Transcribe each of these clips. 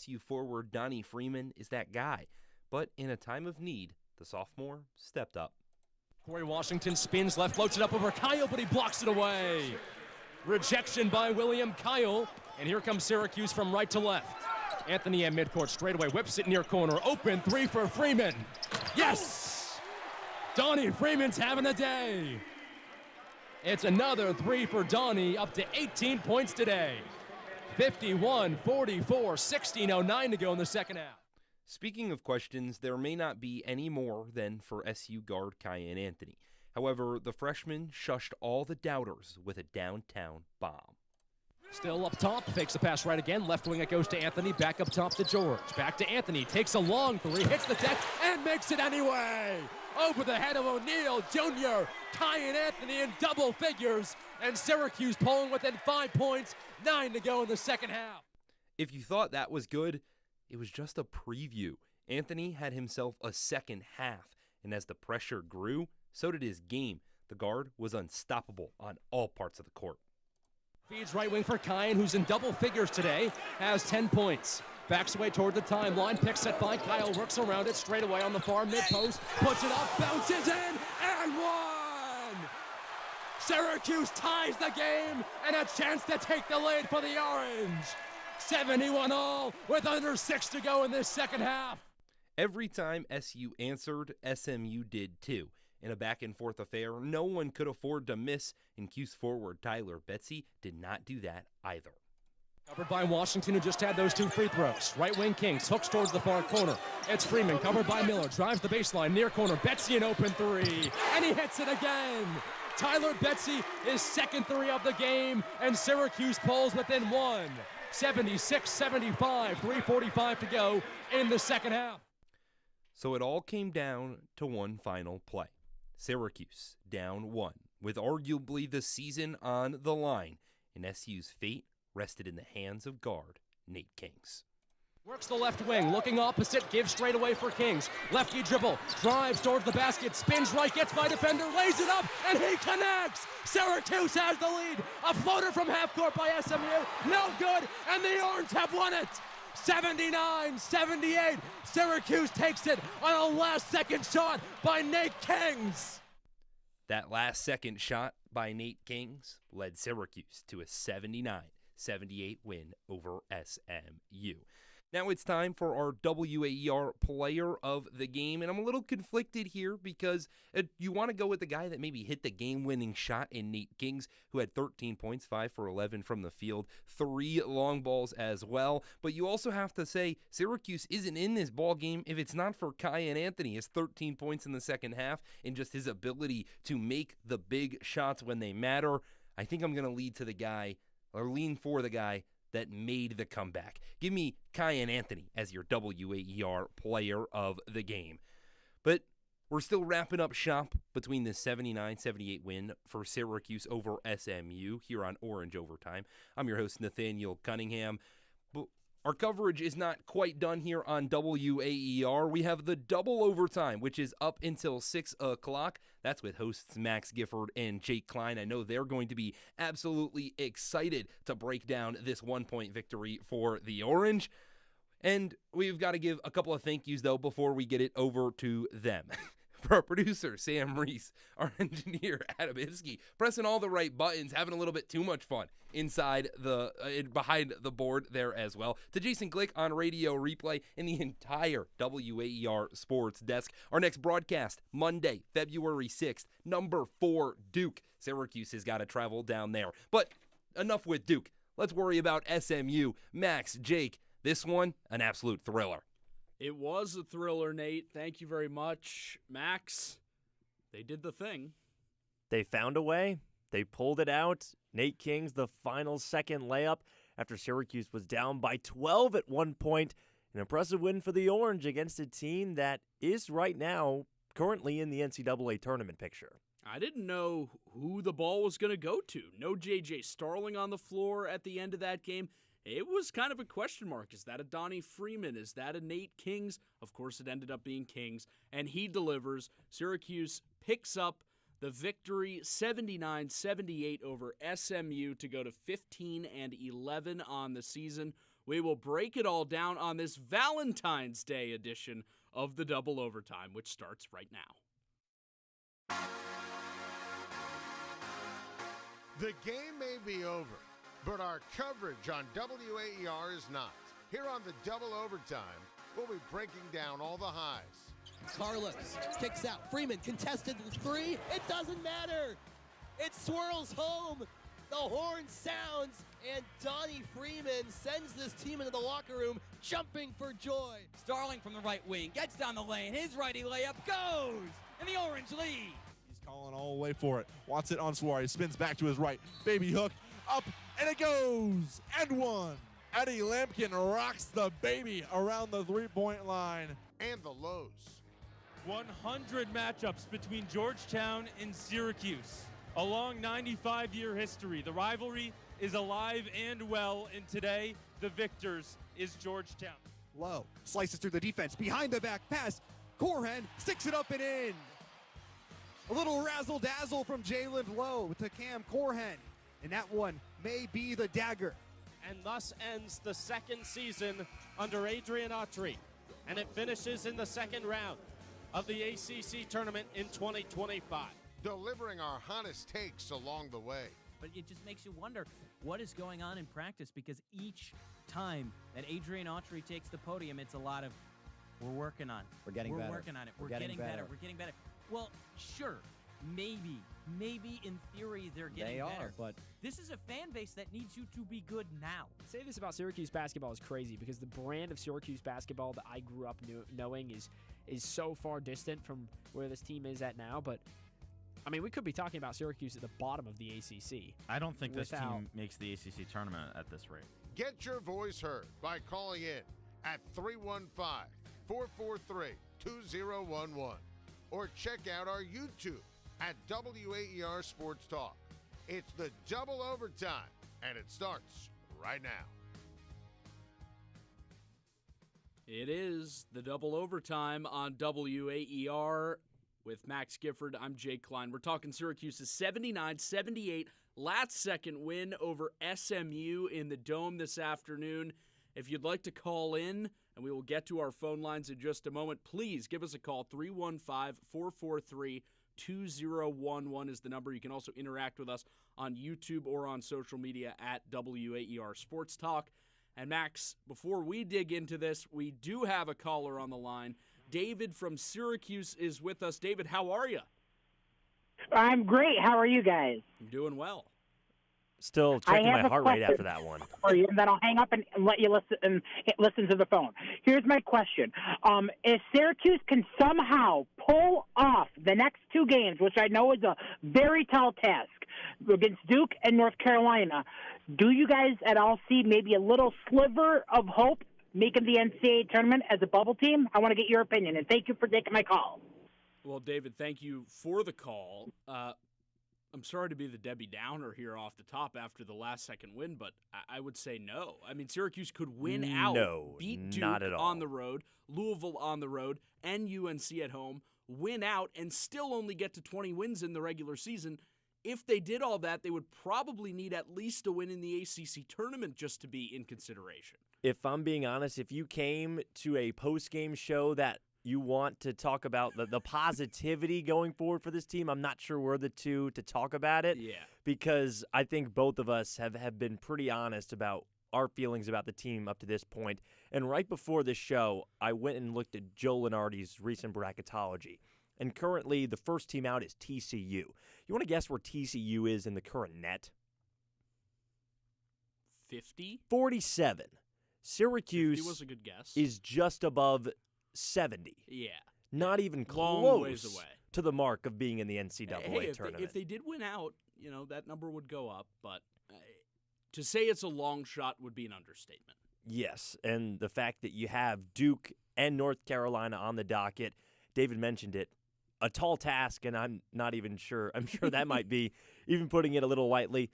SU forward Donnie Freeman is that guy. But in a time of need, the sophomore stepped up. Corey Washington spins left, floats it up over Kyle, but he blocks it away. Rejection by William Kyle, and here comes Syracuse from right to left. Anthony at midcourt straightaway, whips it near corner, open three for Freeman. Yes! Donnie Freeman's having a day. It's another three for Donnie, up to 18 points today. 51-44, 16:09 to go in the second half. Speaking of questions, there may not be any more than for SU guard Kyan Anthony. However, the freshman shushed all the doubters with a downtown bomb. Still up top, fakes the pass right again. Left wing it goes to Anthony, back up top to George. Back to Anthony, takes a long three, hits the deck, and makes it anyway! Over the head of O'Neal Jr., Kyan Anthony in double figures, and Syracuse pulling within 5 points, 9 to go in the second half. If you thought that was good, it was just a preview. Anthony had himself a second half, and as the pressure grew, so did his game. The guard was unstoppable on all parts of the court. Feeds right wing for Kyan, who's in double figures today, has 10 points. Backs away toward the timeline, picks it by Kyle, works around it straight away on the far mid-post, puts it up, bounces in, and one! Syracuse ties the game, and a chance to take the lead for the Orange. 71 all, with under 6 to go in this second half. Every time SU answered, SMU did too. In a back-and-forth affair, no one could afford to miss, and Cuse forward Tyler Betsy did not do that either. Covered by Washington, who just had those 2 free throws. Right wing Kings, hooks towards the far corner. It's Freeman, covered by Miller, drives the baseline, near corner. Betsy an open three, and he hits it again. Tyler Betsy, his second three of the game, and Syracuse pulls within 1. 76-75, 3:45 to go in the second half. So it all came down to one final play. Syracuse down 1, with arguably the season on the line, and SU's fate rested in the hands of guard Nate Kings. Works the left wing, looking opposite, gives straight away for Kings. Lefty dribble, drives towards the basket, spins right, gets by defender, lays it up, and he connects! Syracuse has the lead! A floater from half court by SMU, no good, and the Orange have won it! 79-78, Syracuse takes it on a last-second shot by Nate Kings! That last-second shot by Nate Kings led Syracuse to a 79-78 win over SMU. Now it's time for our WAER player of the game, and I'm a little conflicted here because you want to go with the guy that maybe hit the game-winning shot in Nate Kings, who had 13 points, 5 for 11 from the field, 3 long balls as well, but you also have to say Syracuse isn't in this ball game if it's not for Kyan Anthony. His 13 points in the second half and just his ability to make the big shots when they matter. I think I'm going to lean for the guy that made the comeback. Give me Kyan Anthony as your WAER player of the game. But we're still wrapping up shop between the 79-78 win for Syracuse over SMU here on Orange Overtime. I'm your host, Nathaniel Cunningham. Our coverage is not quite done here on WAER. We have the double overtime, which is up until 6 o'clock. That's with hosts Max Gifford and Jake Klein. I know they're going to be absolutely excited to break down this 1-point victory for the Orange. And we've got to give a couple of thank yous, though, before we get it over to them. For our producer, Sam Reese, our engineer, Adam Iskey, pressing all the right buttons, having a little bit too much fun inside behind the board there as well. To Jason Glick on radio replay and the entire WAER sports desk. Our next broadcast, Monday, February 6th, number 4, Duke. Syracuse has got to travel down there. But enough with Duke. Let's worry about SMU. Max, Jake, this one, an absolute thriller. It was a thriller, Nate. Thank you very much. Max, they did the thing. They found a way. They pulled it out. Nate Kings, the final second layup after Syracuse was down by 12 at one point. An impressive win for the Orange against a team that is right now currently in the NCAA tournament picture. I didn't know who the ball was going to go to. No J.J. Starling on the floor at the end of that game. It was kind of a question mark. Is that a Donnie Freeman? Is that a Nate Kings? Of course, it ended up being Kings, and he delivers. Syracuse picks up the victory, 79-78 over SMU to go to 15-11 on the season. We will break it all down on this Valentine's Day edition of the Double Overtime, which starts right now. The game may be over, but our coverage on WAER is not. Here on the Double Overtime, we'll be breaking down all the highs. Carlos kicks out. Freeman contested the three. It doesn't matter. It swirls home. The horn sounds, and Donnie Freeman sends this team into the locker room jumping for joy. Starling from the right wing gets down the lane. His righty layup goes, and the Orange lead. He's calling all the way for it. Wants it on Suarez. Spins back to his right. Baby hook up, and it goes. And one. Eddie Lampkin rocks the baby around the three-point line. And the lows. 100 matchups between Georgetown and Syracuse. A long 95-year history. The rivalry is alive and well, and today the victors is Georgetown. Low slices through the defense. Behind the back pass. Corhen sticks it up and in. A little razzle-dazzle from Jalen Lowe to Cam Corhen. And that one may be the dagger. And thus ends the second season under Adrian Autry. And it finishes in the second round of the ACC tournament in 2025. Delivering our hottest takes along the way. But it just makes you wonder what is going on in practice, because each time that Adrian Autry takes the podium, it's a lot of, we're working on it. We're getting better. We're working on it. We're getting better. We're getting better. Well, sure, maybe in theory they're getting better. But this is a fan base that needs you to be good now. Say this about Syracuse basketball is crazy, because the brand of Syracuse basketball that I grew up knowing is so far distant from where this team is at now. But I mean, we could be talking about Syracuse at the bottom of the ACC. I don't think this team makes the ACC tournament at this rate. Get your voice heard by calling in at 315-443-2011 or check out our YouTube at WAER Sports Talk. It's the Double Overtime, and it starts right now. It is the Double Overtime on WAER with Max Gifford. I'm Jake Klein. We're talking Syracuse's 79-78 last-second win over SMU in the Dome this afternoon. If you'd like to call in, and we will get to our phone lines in just a moment, please give us a call. 315-443-2011 is the number. You can also interact with us on YouTube or on social media at WAER Sports Talk. And Max, before we dig into this, we do have a caller on the line. David from Syracuse is with us. David, how are you? I'm great. How are you guys? I'm doing well. Still checking my heart rate after that one. For you, and then I'll hang up and let you listen to the phone. Here's my question. If Syracuse can somehow pull off the next two games, which I know is a very tall task, against Duke and North Carolina, do you guys at all see maybe a little sliver of hope making the NCAA tournament as a bubble team? I want to get your opinion, and thank you for taking my call. Well, David, thank you for the call. I'm sorry to be the Debbie Downer here off the top after the last-second win, but I would say no. I mean, Syracuse could win out, beat Duke not at all. on the road, Louisville on the road, and UNC at home, win out, and still only get to 20 wins in the regular season. If they did all that, they would probably need at least a win in the ACC tournament just to be in consideration. If I'm being honest, if you came to a post-game show that you want to talk about the positivity going forward for this team, I'm not sure we're the two to talk about it. Yeah. Because I think both of us have been pretty honest about our feelings about the team up to this point. And right before this show, I went and looked at Joe Lenardi's recent bracketology. And currently, the first team out is TCU. You want to guess where TCU is in the current net? 50? 47. Syracuse 50 was a good guess. Is just above 70. Yeah. Not even Long close ways away. to the mark of being in the NCAA tournament. If they did win out, that number would go up. But to say it's a long shot would be an understatement. Yes, and the fact that you have Duke and North Carolina on the docket, David mentioned it, a tall task, and I'm not even sure. I'm sure that might be even putting it a little lightly.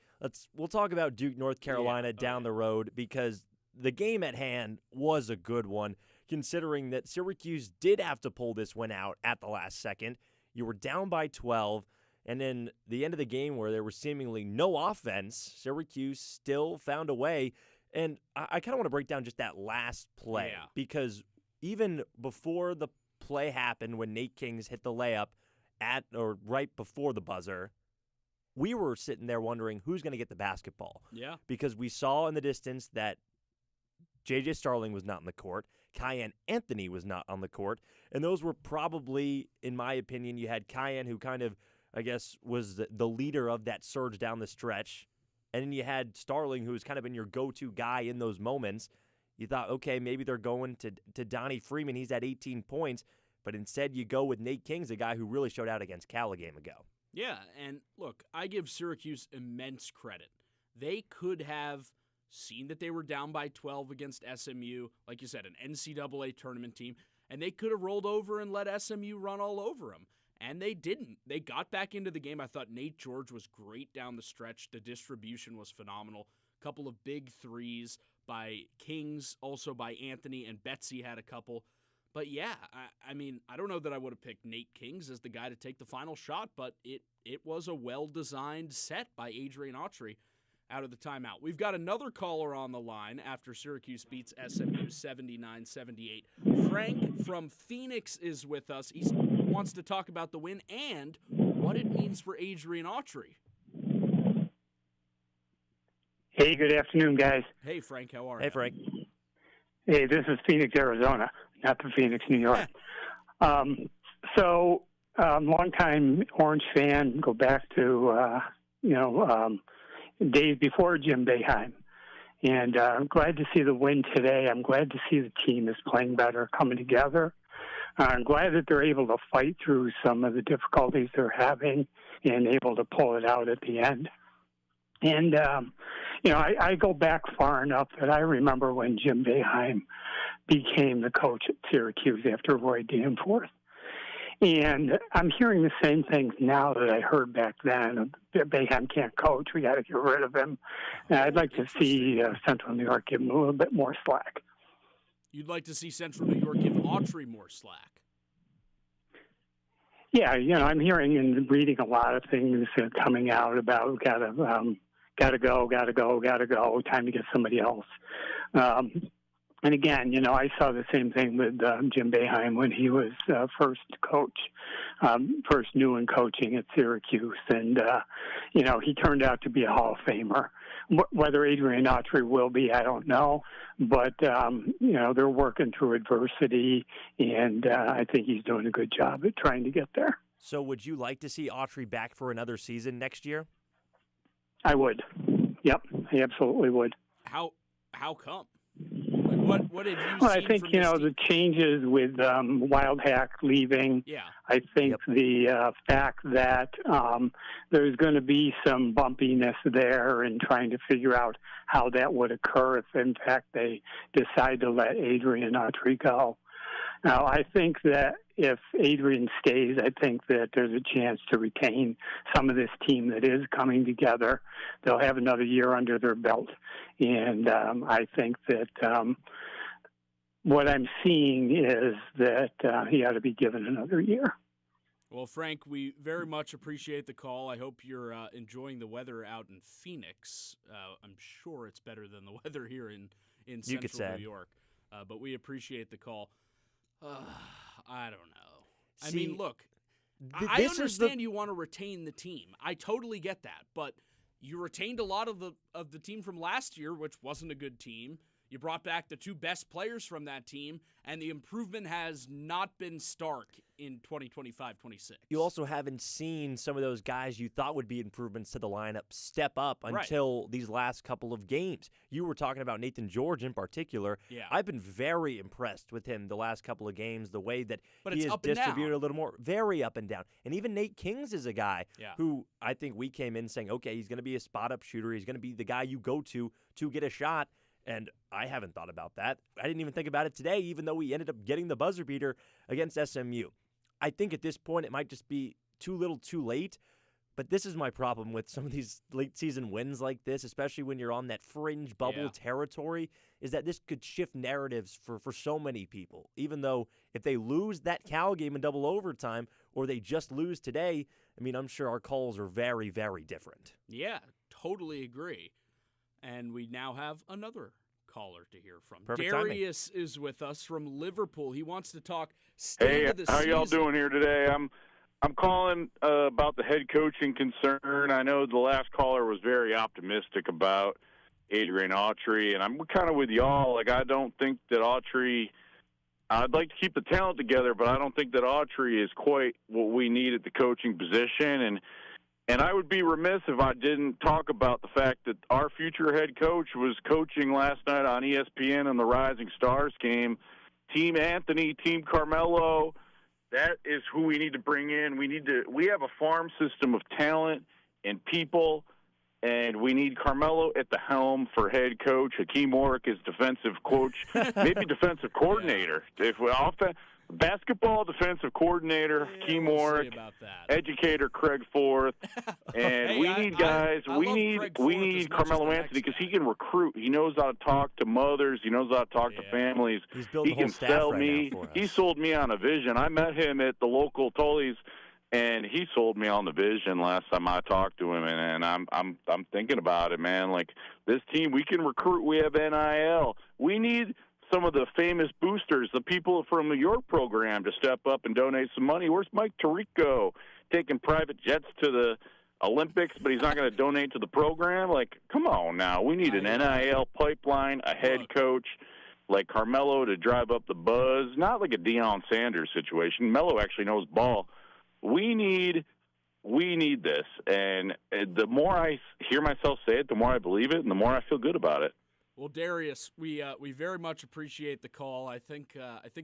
We'll talk about Duke, North Carolina down the road, because the game at hand was a good one, considering that Syracuse did have to pull this one out at the last second. You were down by 12, and then the end of the game where there was seemingly no offense, Syracuse still found a way. And I kind of want to break down just that last play Yeah. because even before the play happened when Nate Kings hit the layup at or right before the buzzer, we were sitting there wondering who's going to get the basketball. Yeah. Because we saw in the distance that J.J. Starling was not on the court, Cayenne Anthony was not on the court, and those were probably, in my opinion, you had Cayenne who kind of, I guess, was the leader of that surge down the stretch, and then you had Starling who's kind of been your go-to guy in those moments. You thought, okay, maybe they're going to Donnie Freeman. He's at 18 points, but instead you go with Nate Kings, a guy who really showed out against Cal a game ago. Yeah, and look, I give Syracuse immense credit. They could have seen that they were down by 12 against SMU, like you said, an NCAA tournament team, and they could have rolled over and let SMU run all over them. And they didn't. They got back into the game. I thought Nate George was great down the stretch. The distribution was phenomenal. A couple of big threes by Kings, also by Anthony, and Betsy had a couple. But yeah, I mean, I don't know that I would have picked Nate Kings as the guy to take the final shot, but it was a well-designed set by Adrian Autry out of the timeout. We've got another caller on the line after Syracuse beats SMU 79-78. Frank from Phoenix is with us. He wants to talk about the win and what it means for Adrian Autry. Hey, good afternoon, guys. Hey, Frank, how are you? Hey, Frank. Hey, this is Phoenix, Arizona, not the Phoenix, New York. Longtime Orange fan, go back to, days before Jim Boeheim. And I'm glad to see the win today. I'm glad to see the team is playing better, coming together. I'm glad that they're able to fight through some of the difficulties they're having and able to pull it out at the end. And, I go back far enough that I remember when Jim Boeheim became the coach at Syracuse after Roy Danforth. And I'm hearing the same things now that I heard back then. Boeheim can't coach. We got to get rid of him. And I'd like to see Central New York give him a little bit more slack. You'd like to see Central New York give Autry more slack? Yeah, I'm hearing and reading a lot of things coming out about gotta go, time to get somebody else. And again, I saw the same thing with Jim Boeheim when he was first new in coaching at Syracuse. And, he turned out to be a Hall of Famer. Whether Adrian Autry will be, I don't know. But, they're working through adversity, and I think he's doing a good job at trying to get there. So would you like to see Autry back for another season next year? I would. Yep, I absolutely would. How come? What have you seen? Well, I think, from this team? the changes with Wildhack leaving. Yeah. I think the fact that there's going to be some bumpiness there and trying to figure out how that would occur if, in fact, they decide to let Adrian Autry go. Now, I think that if Adrian stays, I think that there's a chance to retain some of this team that is coming together. They'll have another year under their belt. And I think that what I'm seeing is that he ought to be given another year. Well, Frank, we very much appreciate the call. I hope you're enjoying the weather out in Phoenix. I'm sure it's better than the weather here in Central New York. But we appreciate the call. I don't know. I mean, look, I understand you want to retain the team. I totally get that. But you retained a lot of the team from last year, which wasn't a good team. You brought back the two best players from that team, and the improvement has not been stark in 2025-26. You also haven't seen some of those guys you thought would be improvements to the lineup step up until these last couple of games. You were talking about Nathan George in particular. Yeah. I've been very impressed with him the last couple of games, the way that But he it's has up and distributed down. a little more. Very up and down. And even Nate Kings is a guy who I think we came in saying, okay, he's going to be a spot-up shooter. He's going to be the guy you go to get a shot. And I haven't thought about that. I didn't even think about it today, even though we ended up getting the buzzer beater against SMU. I think at this point it might just be too little too late. But this is my problem with some of these late season wins like this, especially when you're on that fringe bubble territory, is that this could shift narratives for so many people. Even though if they lose that Cal game in double overtime or they just lose today, I mean, I'm sure our calls are very, very different. Yeah, totally agree. And we now have another caller to hear from. Perfect Darius is with us from Liverpool. He wants to talk state of the how season. y'all doing here today? I'm calling about the head coaching concern. I know the last caller was very optimistic about Adrian Autry, and I'm kind of with y'all. Like, I don't think that Autry – I'd like to keep the talent together, but I don't think that Autry is quite what we need at the coaching position. And I would be remiss if I didn't talk about the fact that our future head coach was coaching last night on ESPN in the Rising Stars game. Team Anthony, Team Carmelo, that is who we need to bring in. We have a farm system of talent and people, and we need Carmelo at the helm for head coach. Hakeem Warwick is defensive coach, maybe defensive coordinator. If we basketball defensive coordinator, Hakeem Warwick, educator Craig Forth, and we need guys. We need Carmelo Anthony because he can recruit. He knows how to talk to mothers. He knows how to talk to families. He can sell me. He sold me on a vision. I met him at the local Tully's, and he sold me on the vision last time I talked to him. And I'm thinking about it, man. Like, this team, we can recruit. We have NIL. We need some of the famous boosters, the people from your program, to step up and donate some money. Where's Mike Tirico taking private jets to the Olympics, but he's not going to donate to the program? Like, come on now. We need an NIL pipeline, a head coach like Carmelo to drive up the buzz, not like a Deion Sanders situation. Melo actually knows ball. We need this, and the more I hear myself say it, the more I believe it, and the more I feel good about it. Well, Darius, we very much appreciate the call. I think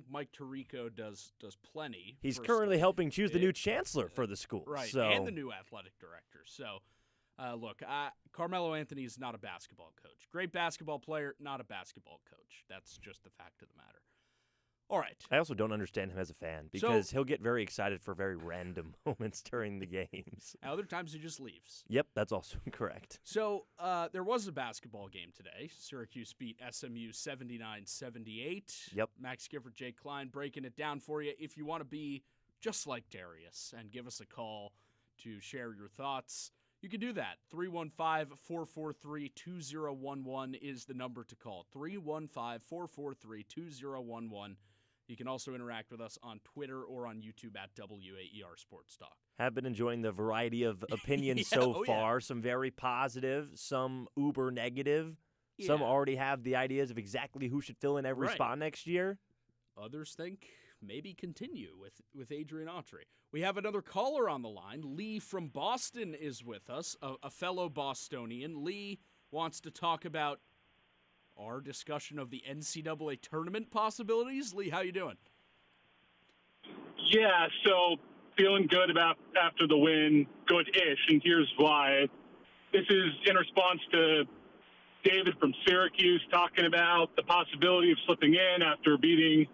Mike Tirico does plenty. He's currently helping choose the new chancellor for the school, right? So. And the new athletic director. So, look, Carmelo Anthony is not a basketball coach. Great basketball player, not a basketball coach. That's just the fact of the matter. All right. I also don't understand him as a fan because he'll get very excited for very random moments during the games. Other times he just leaves. Yep, that's also correct. So there was a basketball game today. Syracuse beat SMU 79-78. Yep. Max Gifford, Jay Klein breaking it down for you. If you want to be just like Darius and give us a call to share your thoughts, you can do that. 315-443-2011 is the number to call. 315-443-2011. You can also interact with us on Twitter or on YouTube at WAER Sports Talk. Have been enjoying the variety of opinions far. Some very positive, some uber negative. Yeah. Some already have the ideas of exactly who should fill in every spot next year. Others think maybe continue with Adrian Autry. We have another caller on the line. Lee from Boston is with us, a fellow Bostonian. Lee wants to talk about our discussion of the NCAA tournament possibilities. Lee, how you doing? Yeah, so feeling good about after the win, good-ish, and here's why. This is in response to David from Syracuse talking about the possibility of slipping in after beating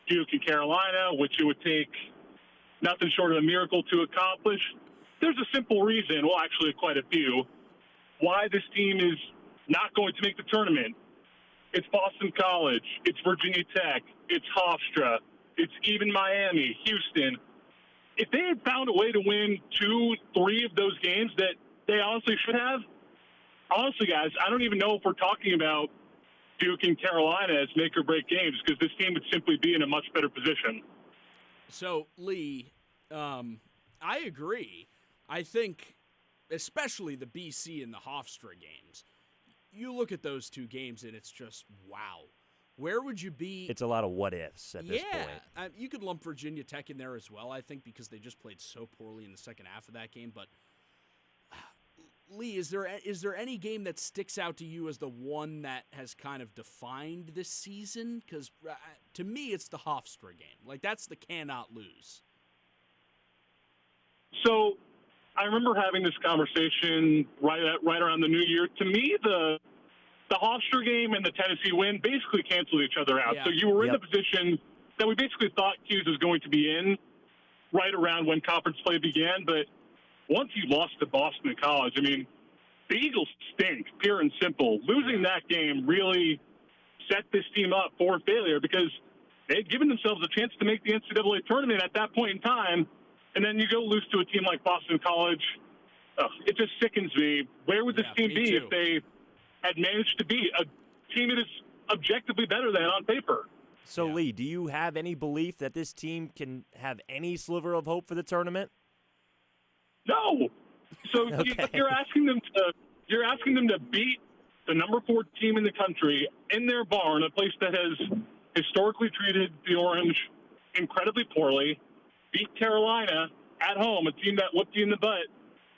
Duke and Carolina, which it would take nothing short of a miracle to accomplish. There's a simple reason, well, actually quite a few, why this team is not going to make the tournament. It's Boston College. It's Virginia Tech. It's Hofstra. It's even Miami, Houston. If they had found a way to win 2-3 of those games that they honestly should have, honestly, guys, I don't even know if we're talking about Duke and Carolina as make-or-break games because this team would simply be in a much better position. So, Lee, I agree. I think especially the BC and the Hofstra games, you look at those two games and it's just, wow. Where would you be? It's a lot of what-ifs at this point. Yeah, you could lump Virginia Tech in there as well, I think, because they just played so poorly in the second half of that game. But, Lee, is there any game that sticks out to you as the one that has kind of defined this season? Because to me, it's the Hofstra game. Like, that's the cannot lose. So I remember having this conversation right around the New Year. To me, the Hofstra game and the Tennessee win basically canceled each other out. Yeah. So you were in the position that we basically thought Hughes was going to be in right around when conference play began. But once you lost to Boston College, I mean, the Eagles stink, pure and simple. Losing that game really set this team up for failure because they had given themselves a chance to make the NCAA tournament at that point in time. And then you go lose to a team like Boston College. It just sickens me. Where would this team be if they had managed to beat a team that is objectively better than on paper. So, Lee, do you have any belief that this team can have any sliver of hope for the tournament? No. So you're asking them to beat the number 4 team in the country in their barn, a place that has historically treated the Orange incredibly poorly, beat Carolina at home, a team that whooped you in the butt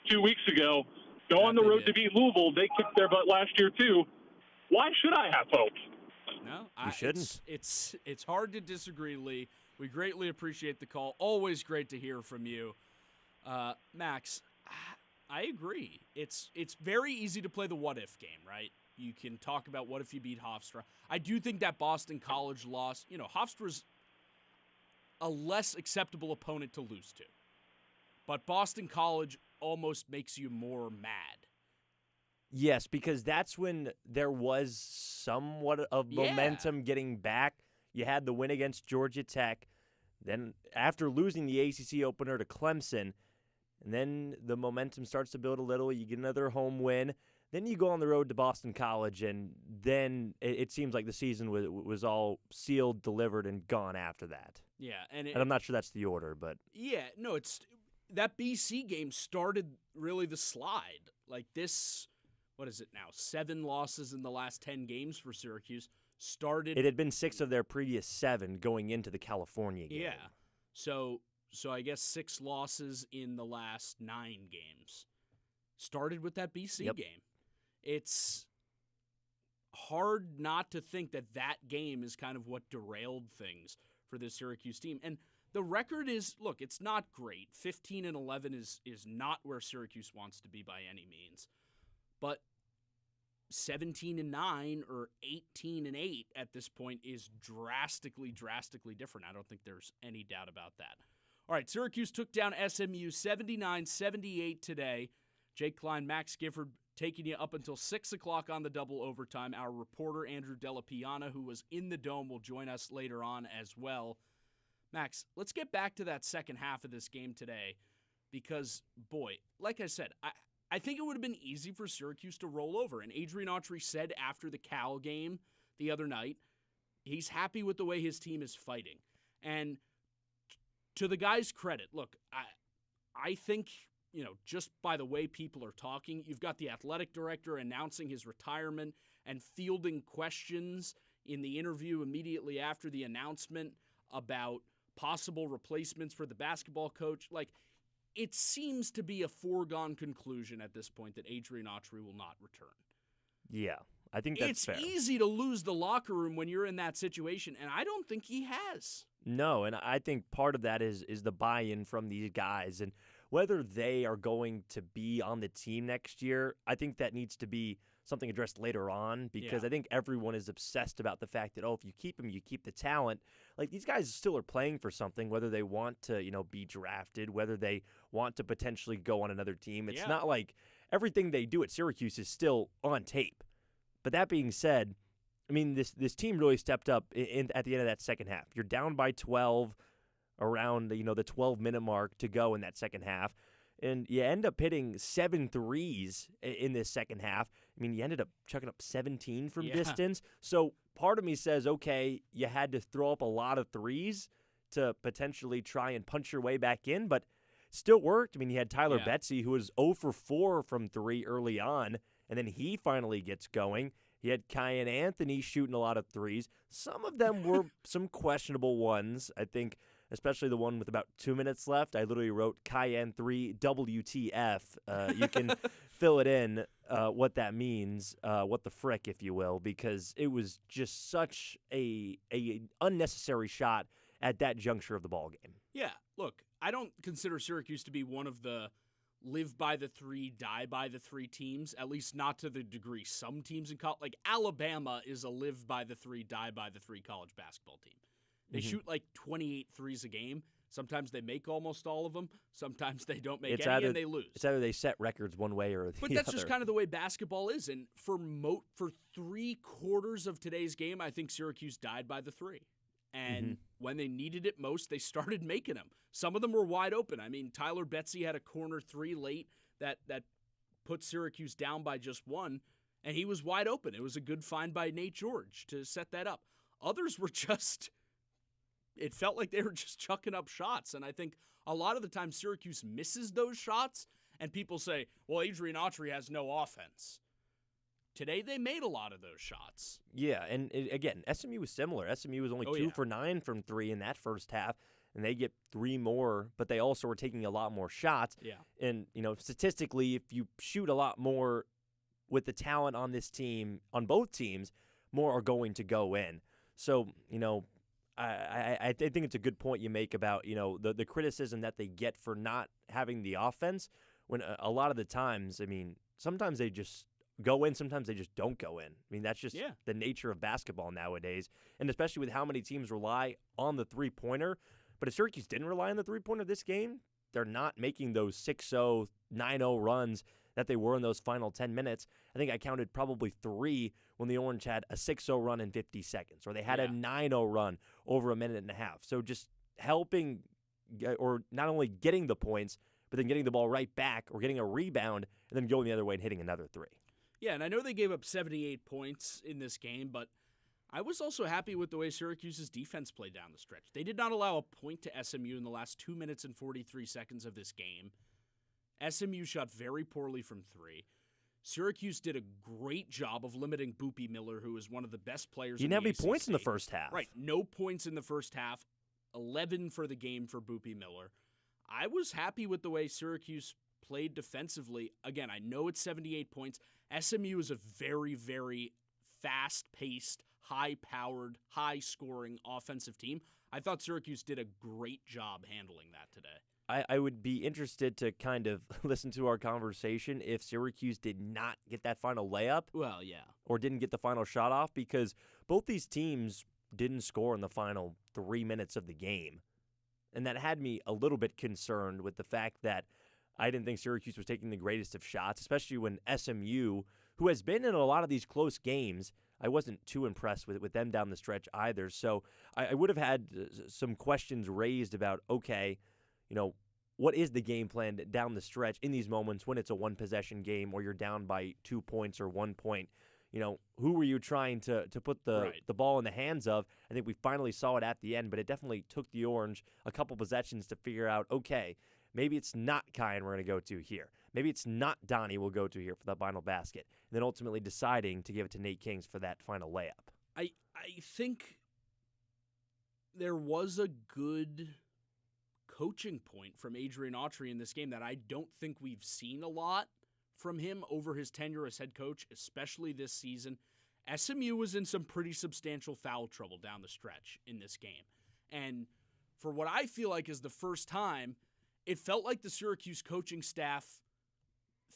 2 weeks ago, go on the road to beat Louisville. They kicked their butt last year too. Why should I have hope? No, you shouldn't. It's hard to disagree, Lee. We greatly appreciate the call. Always great to hear from you. Max, I agree. It's very easy to play the what-if game, right? You can talk about what if you beat Hofstra. I do think that Boston College loss, Hofstra's a less acceptable opponent to lose to. But Boston College almost makes you more mad. Yes, because that's when there was somewhat of momentum getting back. You had the win against Georgia Tech. Then after losing the ACC opener to Clemson, and then the momentum starts to build a little. You get another home win. Then you go on the road to Boston College, and then it seems like the season was all sealed, delivered, and gone after that. Yeah, and I'm not sure that's the order, but yeah, no, it's that BC game started really the slide. Like this, what is it now? 7 losses in the last 10 games for Syracuse. Started. It had been 6 of their previous 7 going into the California game. Yeah, so I guess 6 losses in the last 9 games. Started with that BC game. It's hard not to think that game is kind of what derailed things for the Syracuse team. And the record is, look, it's not great. 15-11 is not where Syracuse wants to be by any means. But 17-9 or 18-8 at this point is drastically different. I don't think there's any doubt about that. All right, Syracuse took down SMU 79-78 today. Jake Klein, Max Gifford taking you up until 6 o'clock on the double overtime. Our reporter, Andrew Delapiana, who was in the Dome, will join us later on as well. Max, let's get back to that second half of this game today because, boy, like I said, I think it would have been easy for Syracuse to roll over. And Adrian Autry said after the Cal game the other night, he's happy with the way his team is fighting. And to the guy's credit, look, I think, just by the way people are talking, you've got the athletic director announcing his retirement and fielding questions in the interview immediately after the announcement about possible replacements for the basketball coach. Like, it seems to be a foregone conclusion at this point that Adrian Autry will not return. Yeah, I think that's fair. It's easy to lose the locker room when you're in that situation, and I don't think he has. No, and I think part of that is the buy-in from these guys. And whether they are going to be on the team next year, I think that needs to be something addressed later on because I think everyone is obsessed about the fact that, if you keep him, you keep the talent. Like, these guys still are playing for something, whether they want to, be drafted, whether they want to potentially go on another team. It's not like everything they do at Syracuse is still on tape. But that being said, I mean, this team really stepped up at the end of that second half. You're down by 12 around the 12-minute mark to go in that second half. And you end up hitting 7 threes in this second half. I mean, you ended up chucking up 17 from distance. So part of me says, okay, you had to throw up a lot of threes to potentially try and punch your way back in, but still worked. I mean, you had Tyler Betsy, who was 0 for 4 from 3 early on, and then he finally gets going. He had Kyan Anthony shooting a lot of threes. Some of them were some questionable ones, I think, especially the one with about 2 minutes left. I literally wrote Kyan 3 WTF. You can fill it in what that means, what the frick, if you will, because it was just such a unnecessary shot at that juncture of the ball game. Yeah, look, I don't consider Syracuse to be one of the live by the 3, die by the 3 teams, at least not to the degree some teams in college. Like, Alabama is a live by the 3, die by the 3 college basketball team. They shoot like 28 threes a game. Sometimes they make almost all of them. Sometimes they don't make any, and they lose. It's either they set records one way or the other. But that's just kind of the way basketball is. And for 3/4 of today's game, I think Syracuse died by the 3. And when they needed it most, they started making them. Some of them were wide open. I mean, Tyler Betsy had a corner 3 late that put Syracuse down by just 1. and he was wide open. It was a good find by Nate George to set that up. Others were just, it felt like they were just chucking up shots, and I think a lot of the time Syracuse misses those shots, and people say, well, Adrian Autry has no offense. Today they made a lot of those shots. Yeah, and again, SMU was similar. SMU was only 2 for 9 from 3 in that first half, and they get 3 more, but they also were taking a lot more shots. Yeah. And, statistically, if you shoot a lot more with the talent on this team, on both teams, more are going to go in. So, I think it's a good point you make about, the criticism that they get for not having the offense, when a lot of the times, sometimes they just go in, sometimes they just don't go in. That's just the nature of basketball nowadays, and especially with how many teams rely on the three-pointer. But if Syracuse didn't rely on the three-pointer this game, they're not making those 6-0, 9-0 runs that they were in those final 10 minutes. I think I counted probably 3 when the Orange had a 6-0 run in 50 seconds, or they had a 9-0 run over a minute and a half. So just helping, or not only getting the points, but then getting the ball right back, or getting a rebound, and then going the other way and hitting another 3. Yeah, and I know they gave up 78 points in this game, but I was also happy with the way Syracuse's defense played down the stretch. They did not allow a point to SMU in the last 2 minutes and 43 seconds of this game. SMU shot very poorly from 3. Syracuse did a great job of limiting Boopy Miller, who is one of the best players He in didn't the have any points in the ACC. first half. Right, no points in the first half, 11 for the game for Boopy Miller. I was happy with the way Syracuse played defensively. Again, I know it's 78 points. SMU is a very, very fast-paced, high-powered, high-scoring offensive team. I thought Syracuse did a great job handling that today. I would be interested to kind of listen to our conversation if Syracuse did not get that final layup. Well, yeah. Or didn't get the final shot off, because both these teams didn't score in the final 3 minutes of the game. And that had me a little bit concerned with the fact that I didn't think Syracuse was taking the greatest of shots, especially when SMU, who has been in a lot of these close games, I wasn't too impressed with them down the stretch either. So I would have had some questions raised about, okay, what is the game plan down the stretch in these moments when it's a one-possession game or you're down by 2 points or 1 point? Who were you trying to put the ball in the hands of? I think we finally saw it at the end, but it definitely took the Orange a couple possessions to figure out, okay, maybe it's not Kyan we're going to go to here. Maybe it's not Donnie we'll go to here for the final basket. And then ultimately deciding to give it to Nate Kings for that final layup. I think there was a good coaching point from Adrian Autry in this game that I don't think we've seen a lot from him over his tenure as head coach, especially this season. SMU was in some pretty substantial foul trouble down the stretch in this game. And for what I feel like is the first time, it felt like the Syracuse coaching staff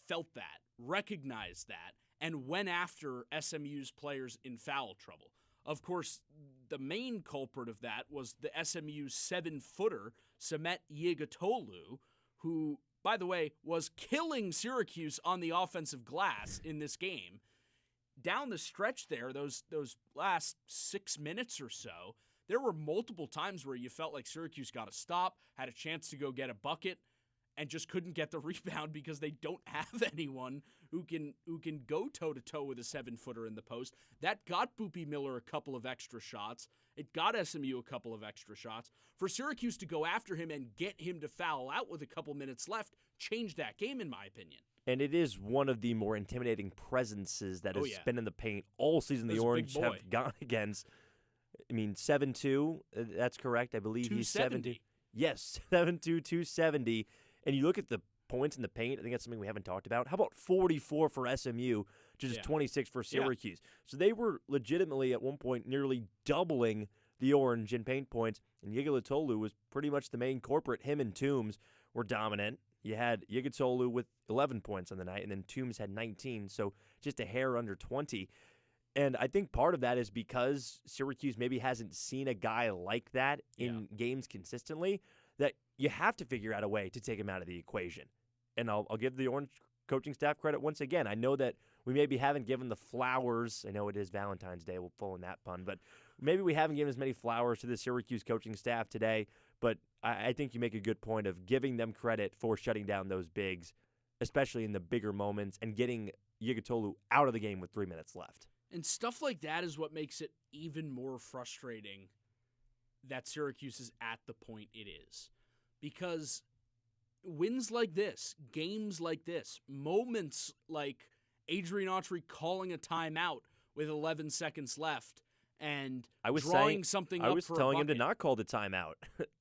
felt that, recognized that, and went after SMU's players in foul trouble. Of course, the main culprit of that was the SMU 7-footer, Samet Yigitolu, who, by the way, was killing Syracuse on the offensive glass in this game. Down the stretch there, those last 6 minutes or so, there were multiple times where you felt like Syracuse got a stop, had a chance to go get a bucket, and just couldn't get the rebound because they don't have anyone who can go toe-to-toe with a 7-footer in the post. That got Boopy Miller a couple of extra shots. It got SMU a couple of extra shots. For Syracuse to go after him and get him to foul out with a couple minutes left changed that game, in my opinion. And it is one of the more intimidating presences that has been in the paint all season. The Orange have gone against. 7'2", that's correct. I believe he's 7'2". Yes, 7'2", 270. And you look at the points in the paint, I think that's something we haven't talked about. How about 44 for SMU to just 26 for Syracuse? So they were legitimately at one point nearly doubling the Orange in paint points, and Yigitolu was pretty much the main culprit. Him and Toombs were dominant. You had Yigitolu with 11 points on the night, and then Toombs had 19, so just a hair under 20. And I think part of that is because Syracuse maybe hasn't seen a guy like that in games consistently, that you have to figure out a way to take him out of the equation. And I'll give the Orange coaching staff credit once again. I know that we maybe haven't given the flowers. I know it is Valentine's Day. We'll pull in that pun. But maybe we haven't given as many flowers to the Syracuse coaching staff today. But I think you make a good point of giving them credit for shutting down those bigs especially in the bigger moments, and getting Yigitolu out of the game with 3 minutes left. And stuff like that is what makes it even more frustrating that Syracuse is at the point it is. Because wins like this, games like this, moments like Adrian Autry calling a timeout with 11 seconds left and drawing something up for a bucket. I was telling him to not call the timeout.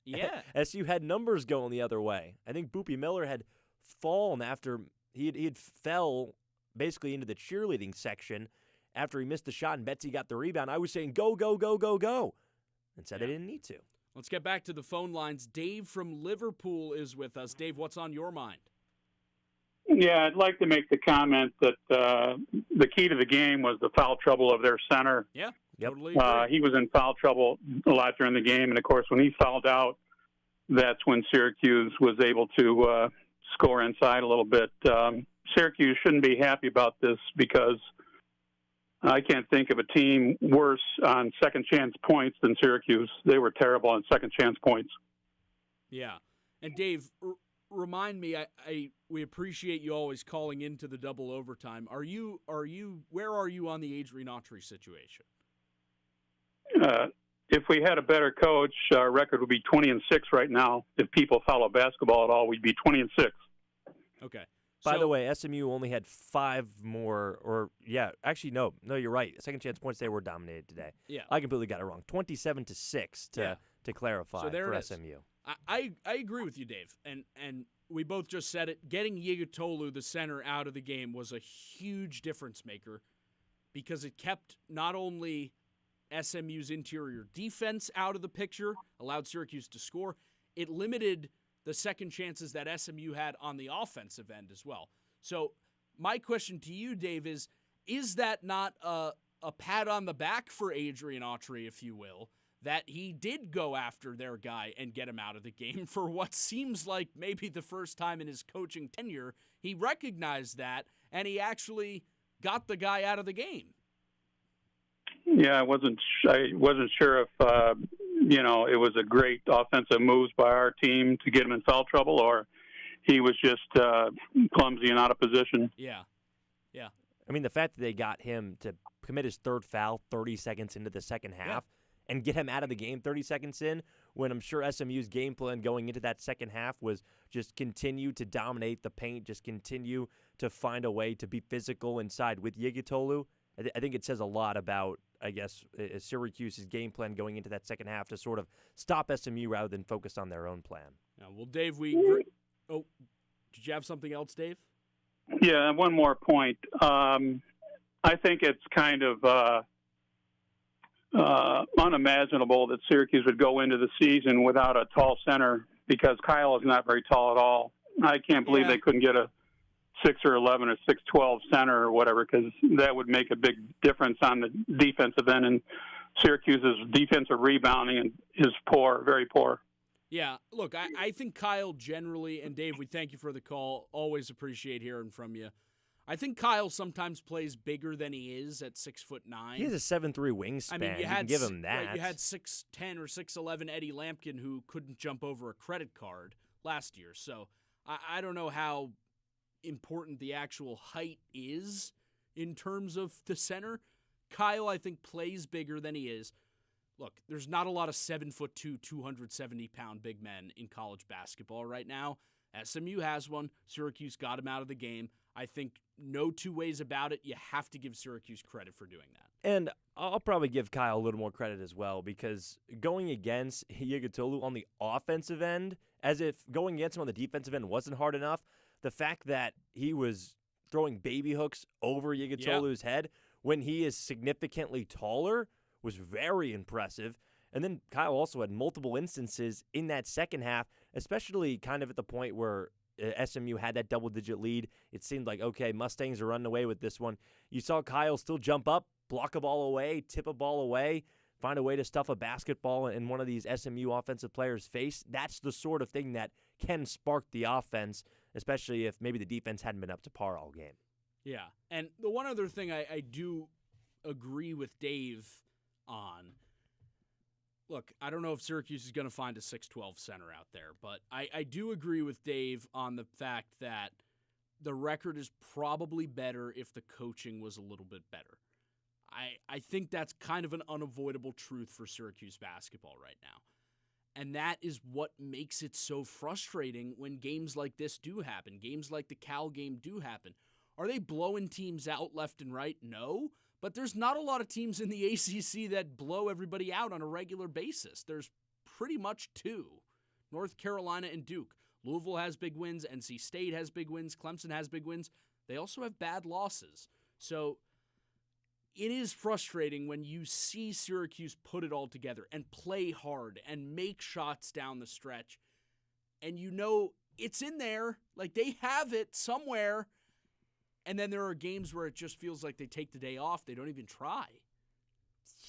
Yeah. SU had numbers going the other way. I think Boopy Miller had fallen after he had fell basically into the cheerleading section after he missed the shot and Betsy got the rebound. I was saying, go, go, go, go, go, and said I didn't need to. Let's get back to the phone lines. Dave from Liverpool is with us. Dave, what's on your mind? Yeah, I'd like to make the comment that the key to the game was the foul trouble of their center. Yeah, totally he was in foul trouble a lot during the game, and of course, when he fouled out, that's when Syracuse was able to score inside a little bit. Syracuse shouldn't be happy about this because I can't think of a team worse on second chance points than Syracuse. They were terrible on second chance points. Yeah. And Dave, remind me, we appreciate you always calling into the double overtime. Where are you on the Adrian Autry situation? If we had a better coach, our record would be 20-6 right now. If people follow basketball at all, we'd be 20-6. Okay. By the way, SMU only had 5 more, no, you're right. Second chance points, they were dominated today. Yeah. I completely got it wrong. 27-6 to clarify so there for it is. SMU. I agree with you, Dave. And we both just said it. Getting Yigitolu, the center, out of the game was a huge difference maker because it kept not only SMU's interior defense out of the picture, allowed Syracuse to score, it limited the second chances that SMU had on the offensive end as well. So my question to you, Dave, is that not a pat on the back for Adrian Autry, if you will, that he did go after their guy and get him out of the game for what seems like maybe the first time in his coaching tenure? He recognized that, and he actually got the guy out of the game. Yeah, I wasn't sure if it was a great offensive moves by our team to get him in foul trouble, or he was just clumsy and out of position. Yeah. I mean, the fact that they got him to commit his third foul 30 seconds into the second half and get him out of the game 30 seconds in, when I'm sure SMU's game plan going into that second half was just continue to dominate the paint, just continue to find a way to be physical inside with Yigitolu. I think it says a lot about, I guess, Syracuse's game plan going into that second half to sort of stop SMU rather than focus on their own plan. Well, Dave, did you have something else, Dave? Yeah, one more point. I think it's kind of unimaginable that Syracuse would go into the season without a tall center because Kyle is not very tall at all. I can't believe they couldn't get a 6'11" or 6'12" center or whatever, because that would make a big difference on the defensive end. And Syracuse's defensive rebounding is poor, very poor. Yeah, look, I think Kyle generally, and Dave, we thank you for the call. Always appreciate hearing from you. I think Kyle sometimes plays bigger than he is at 6'9". He has a 7'3" wingspan. I mean, you can give him that. Right, you had 6'10" or 6'11" Eddie Lampkin who couldn't jump over a credit card last year. So I don't know how important the actual height is in terms of the center. Kyle, I think, plays bigger than he is. Look, there's not a lot of 7'2", 270-pound big men in college basketball right now. SMU has one. Syracuse got him out of the game. I think no two ways about it. You have to give Syracuse credit for doing that. And I'll probably give Kyle a little more credit as well, because going against Yigitolu on the offensive end, as if going against him on the defensive end wasn't hard enough, the fact that he was throwing baby hooks over Yigitolu's head when he is significantly taller was very impressive. And then Kyle also had multiple instances in that second half, especially kind of at the point where SMU had that double-digit lead. It seemed like, okay, Mustangs are running away with this one. You saw Kyle still jump up, block a ball away, tip a ball away, find a way to stuff a basketball in one of these SMU offensive players' face. That's the sort of thing that can spark the offense, especially if maybe the defense hadn't been up to par all game. Yeah, and the one other thing I do agree with Dave on, look, I don't know if Syracuse is going to find a 6'12" center out there, but I do agree with Dave on the fact that the record is probably better if the coaching was a little bit better. I think that's kind of an unavoidable truth for Syracuse basketball right now. And that is what makes it so frustrating when games like this do happen, games like the Cal game do happen. Are they blowing teams out left and right? No. But there's not a lot of teams in the ACC that blow everybody out on a regular basis. There's pretty much two, North Carolina and Duke. Louisville has big wins. NC State has big wins. Clemson has big wins. They also have bad losses. So it is frustrating when you see Syracuse put it all together and play hard and make shots down the stretch. And you know it's in there. Like they have it somewhere. And then there are games where it just feels like they take the day off. They don't even try.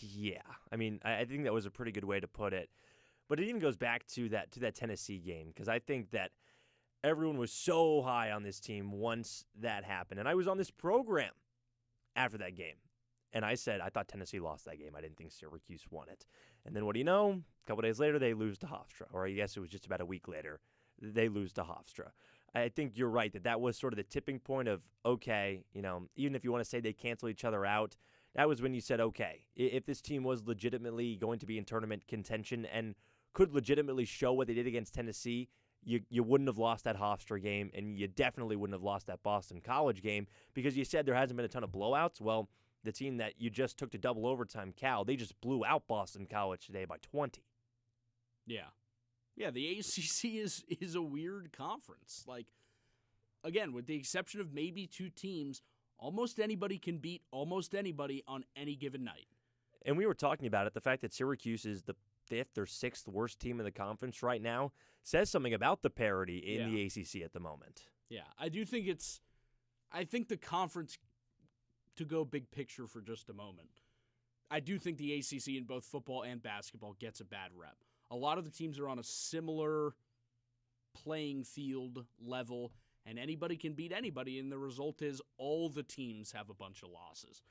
Yeah. I mean, I think that was a pretty good way to put it. But it even goes back to that Tennessee game, because I think that everyone was so high on this team once that happened. And I was on this program after that game. And I said I thought Tennessee lost that game. I didn't think Syracuse won it. And then what do you know? A couple days later, they lose to Hofstra. Or I guess it was just about a week later, they lose to Hofstra. I think you're right that was sort of the tipping point of, okay, even if you want to say they cancel each other out, that was when you said, okay, if this team was legitimately going to be in tournament contention and could legitimately show what they did against Tennessee, you wouldn't have lost that Hofstra game, and you definitely wouldn't have lost that Boston College game, because you said there hasn't been a ton of blowouts. Well, the team that you just took to double overtime, Cal, they just blew out Boston College today by 20. Yeah. Yeah, the ACC is a weird conference. Like, again, with the exception of maybe two teams, almost anybody can beat almost anybody on any given night. And we were talking about it, the fact that Syracuse is the 5th or 6th worst team in the conference right now says something about the parity in the ACC at the moment. Yeah, I think the conference, to go big picture for just a moment, I do think the ACC in both football and basketball gets a bad rep. A lot of the teams are on a similar playing field level, and anybody can beat anybody, and the result is all the teams have a bunch of losses.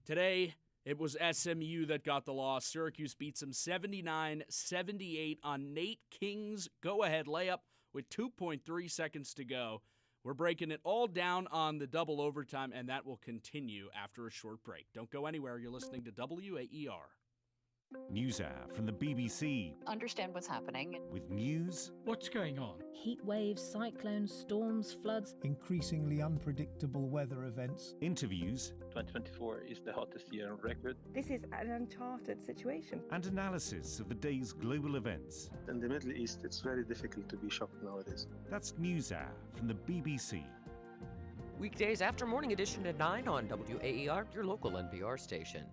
Today, it was SMU that got the loss. Syracuse beats them 79-78 on Nate King's go-ahead layup with 2.3 seconds to go. We're breaking it all down on the double overtime, and that will continue after a short break. Don't go anywhere. You're listening to WAER. News Hour from the BBC. Understand what's happening. With news. What's going on? Heat waves, cyclones, storms, floods. Increasingly unpredictable weather events. Interviews. 2024 is the hottest year on record. This is an uncharted situation. And analysis of the day's global events. In the Middle East, it's very difficult to be shocked nowadays. That's News Hour from the BBC. Weekdays after morning edition at 9 on WAER, your local NPR station.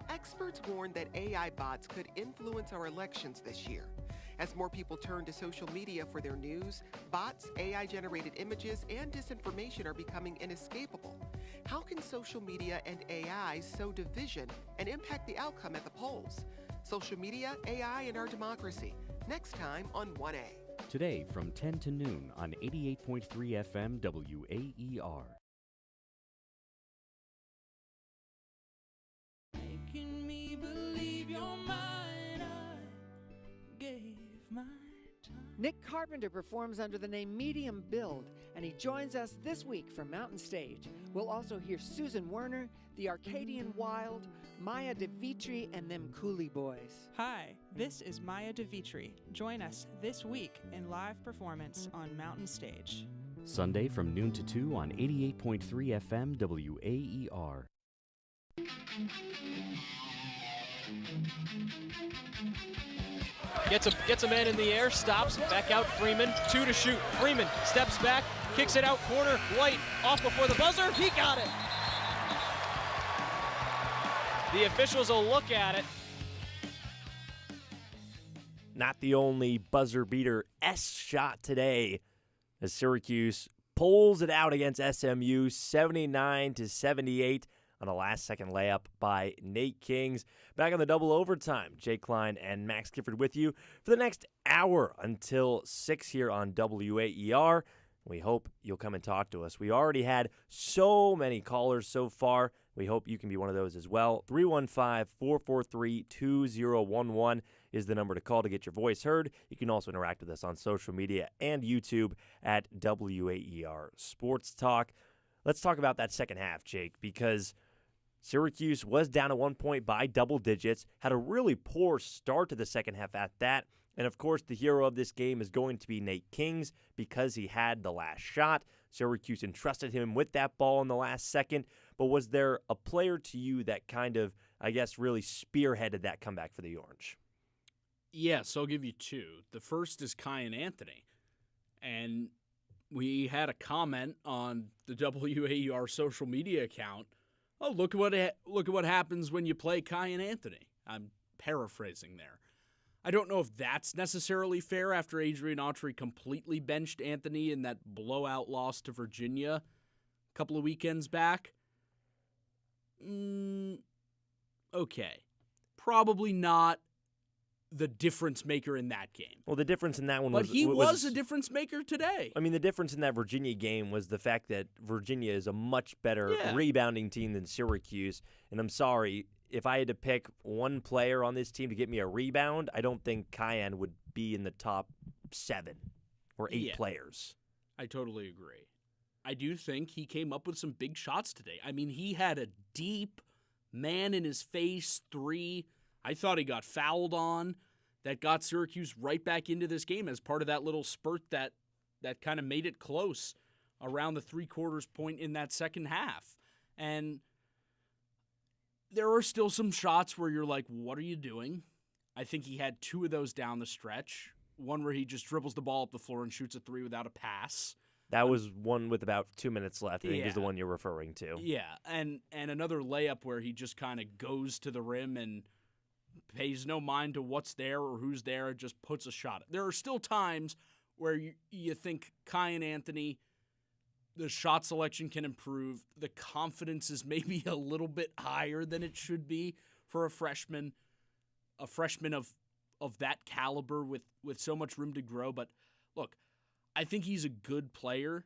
Experts warn that AI bots could influence our elections this year. As more people turn to social media for their news, bots, AI-generated images, and disinformation are becoming inescapable. How can social media and AI sow division and impact the outcome at the polls? Social media, AI, and our democracy. Next time on 1A. Today from 10 to noon on 88.3 FM WAER. Making me believe you're mine, I gave my time. Nick Carpenter performs under the name Medium Build, and he joins us this week from Mountain Stage. We'll also hear Susan Werner, the Arcadian Wild, Maya DeVitri, and them Cooley Boys. Hi, this is Maya DeVitri. Join us this week in live performance on Mountain Stage. Sunday from noon to 2 on 88.3 FM WAER. Gets a man in the air, stops, back out Freeman, 2 to shoot. Freeman steps back, kicks it out corner, White off before the buzzer, he got it! The officials will look at it. Not the only buzzer beater shot today, as Syracuse pulls it out against SMU 79-78 on a last-second layup by Nate Kings. Back on the double overtime, Jake Klein and Max Gifford with you for the next hour until 6 here on WAER. We hope you'll come and talk to us. We already had so many callers so far. We hope you can be one of those as well. 315-443-2011 is the number to call to get your voice heard. You can also interact with us on social media and YouTube at WAER Sports Talk. Let's talk about that second half, Jake, because Syracuse was down at one point by double digits, had a really poor start to the second half at that. And, of course, the hero of this game is going to be Nate Kings because he had the last shot. Syracuse entrusted him with that ball in the last second. But was there a player to you that kind of, I guess, really spearheaded that comeback for the Orange? Yes, I'll give you two. The first is Kyan Anthony. And we had a comment on the WAER social media account. Oh, look at what happens when you play Kyan Anthony. I'm paraphrasing there. I don't know if that's necessarily fair after Adrian Autry completely benched Anthony in that blowout loss to Virginia a couple of weekends back. Okay. Probably not the difference maker in that game. Well, the difference in that one was... But he was a difference maker today. I mean, the difference in that Virginia game was the fact that Virginia is a much better rebounding team than Syracuse. And I'm sorry, if I had to pick one player on this team to get me a rebound, I don't think Kyan would be in the top 7 or 8 players. I totally agree. I do think he came up with some big shots today. I mean, he had a deep man-in-his-face 3. I thought he got fouled on. That got Syracuse right back into this game as part of that little spurt that kind of made it close around the three-quarters point in that second half. And there are still some shots where you're like, what are you doing? I think he had 2 of those down the stretch. One where he just dribbles the ball up the floor and shoots a 3 without a pass. That was one with about 2 minutes left, I think is the one you're referring to. Yeah, and another layup where he just kind of goes to the rim and pays no mind to what's there or who's there, just puts a shot. There are still times where you think Kyan Anthony, the shot selection can improve. The confidence is maybe a little bit higher than it should be for a freshman of that caliber with so much room to grow. But look, I think he's a good player.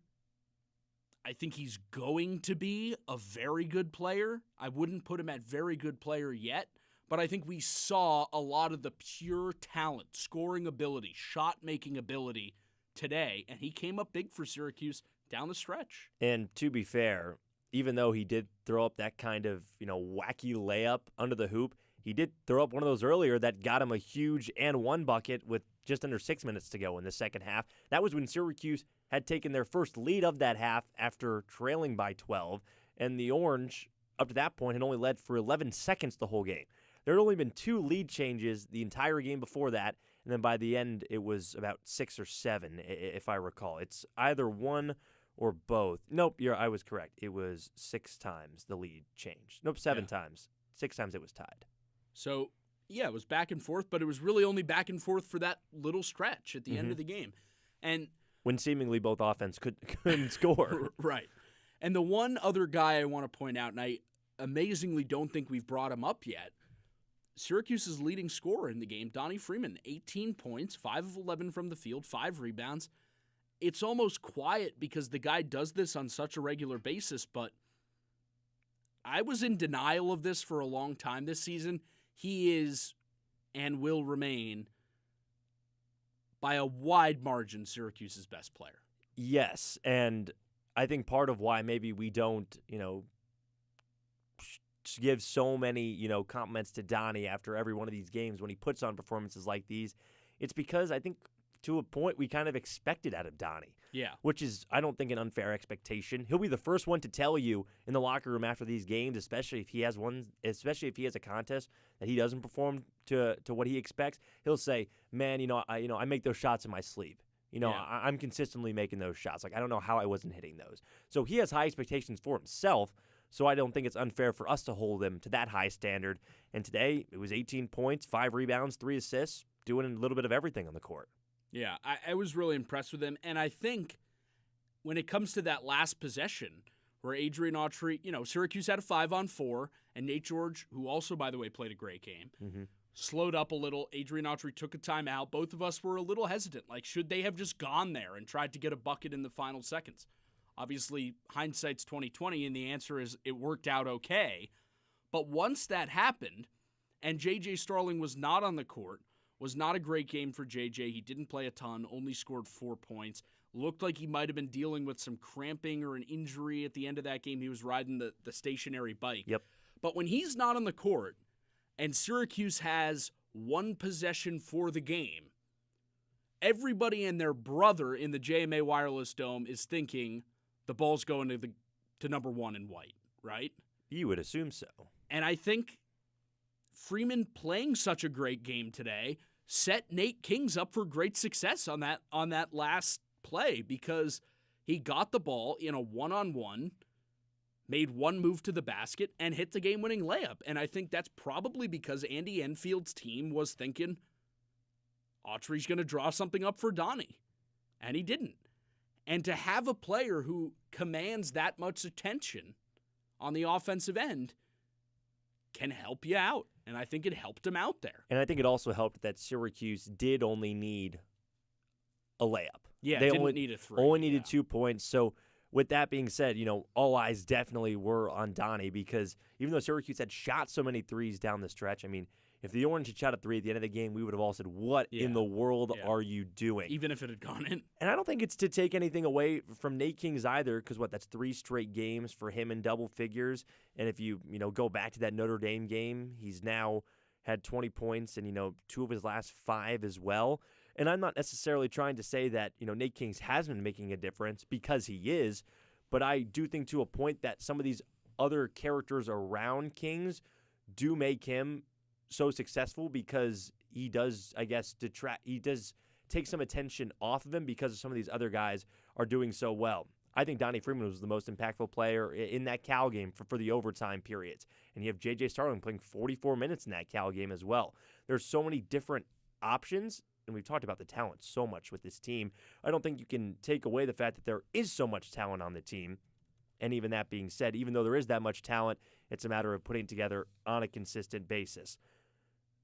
I think he's going to be a very good player. I wouldn't put him at very good player yet, but I think we saw a lot of the pure talent, scoring ability, shot-making ability today, and he came up big for Syracuse down the stretch. And to be fair, even though he did throw up that kind of, wacky layup under the hoop, he did throw up one of those earlier that got him a huge and one bucket with just under 6 minutes to go in the second half. That was when Syracuse had taken their first lead of that half after trailing by 12, and the Orange, up to that point, had only led for 11 seconds the whole game. There had only been 2 lead changes the entire game before that, and then by the end it was about 6 or 7, if I recall. It's either one or both. Nope, I was correct. It was 6 times the lead changed. Nope, 7 times. 6 times it was tied. So, yeah, it was back and forth, but it was really only back and forth for that little stretch at the end of the game. And when seemingly both offense couldn't score. Right. And the one other guy I want to point out, and I amazingly don't think we've brought him up yet, Syracuse's leading scorer in the game, Donnie Freeman, 18 points, 5 of 11 from the field, 5 rebounds. It's almost quiet because the guy does this on such a regular basis, but I was in denial of this for a long time this season. He is and will remain, by a wide margin, Syracuse's best player. Yes, and I think part of why maybe we don't, give so many, compliments to Donnie after every one of these games when he puts on performances like these, it's because I think to a point we kind of expected out of Donnie. Yeah. Which is, I don't think, an unfair expectation. He'll be the first one to tell you in the locker room after these games, especially if he has a contest that he doesn't perform to what he expects. He'll say, "Man, I make those shots in my sleep. I'm consistently making those shots. Like, I don't know how I wasn't hitting those." So he has high expectations for himself. So I don't think it's unfair for us to hold him to that high standard. And today, it was 18 points, 5 rebounds, 3 assists, doing a little bit of everything on the court. Yeah, I was really impressed with him. And I think when it comes to that last possession where Adrian Autry, Syracuse had a 5-on-4, and Nate George, who also, by the way, played a great game, slowed up a little. Adrian Autry took a timeout. Both of us were a little hesitant. Like, should they have just gone there and tried to get a bucket in the final seconds? Obviously, hindsight's 20/20, and the answer is it worked out okay. But once that happened, and J.J. Starling was not on the court, was not a great game for J.J. He didn't play a ton, only scored 4 points. Looked like he might have been dealing with some cramping or an injury at the end of that game. He was riding the stationary bike. Yep. But when he's not on the court and Syracuse has one possession for the game, everybody and their brother in the JMA Wireless Dome is thinking the ball's going to number 1 in white, right? You would assume so. And I think Freeman playing such a great game today set Nate Kings up for great success on that last play, because he got the ball in a one-on-one, made one move to the basket, and hit the game-winning layup. And I think that's probably because Andy Enfield's team was thinking Autry's going to draw something up for Donnie, and he didn't. And to have a player who commands that much attention on the offensive end can help you out, and I think it helped him out there. And I think it also helped that Syracuse did only need a layup. Yeah, they didn't need a 3. Only needed 2 points. So with that being said, all eyes definitely were on Donnie, because even though Syracuse had shot so many threes down the stretch, I mean, if the Orange had shot a 3 at the end of the game, we would have all said, what in the world are you doing? Even if it had gone in. And I don't think it's to take anything away from Nate Kings either, because that's 3 straight games for him in double figures. And if you go back to that Notre Dame game, he's now had 20 points and 2 of his last 5 as well. And I'm not necessarily trying to say that Nate Kings has been making a difference, because he is, but I do think to a point that some of these other characters around Kings do make him so successful, because he does, I guess, he does take some attention off of him because some of these other guys are doing so well. I think Donnie Freeman was the most impactful player in that Cal game for the overtime periods. And you have J.J. Starling playing 44 minutes in that Cal game as well. There's so many different options, and we've talked about the talent so much with this team. I don't think you can take away the fact that there is so much talent on the team. And even that being said, even though there is that much talent, it's a matter of putting it together on a consistent basis.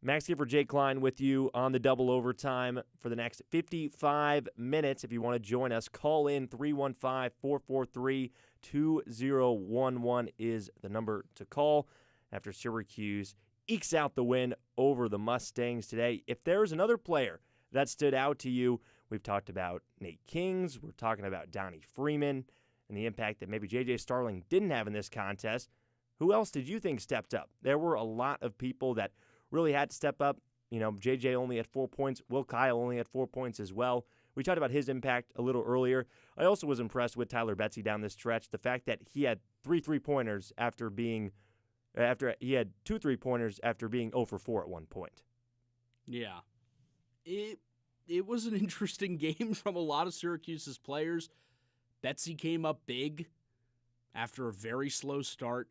Max Giver, Jay Klein with you on the double overtime for the next 55 minutes. If you want to join us, call in 315-443-2011 is the number to call after Syracuse ekes out the win over the Mustangs today. If there's another player that stood out to you, we've talked about Nate Kings, we're talking about Donnie Freeman, and the impact that maybe J.J. Starling didn't have in this contest. Who else did you think stepped up? There were a lot of people that really had to step up. J.J. only had 4 points. Will Kyle only had 4 points as well. We talked about his impact a little earlier. I also was impressed with Tyler Betsy down this stretch. The fact that he had 3 3-pointers after he had 2 3-pointers after being 0 for 4 at one point. Yeah. It was an interesting game from a lot of Syracuse's players. Betsy came up big after a very slow start.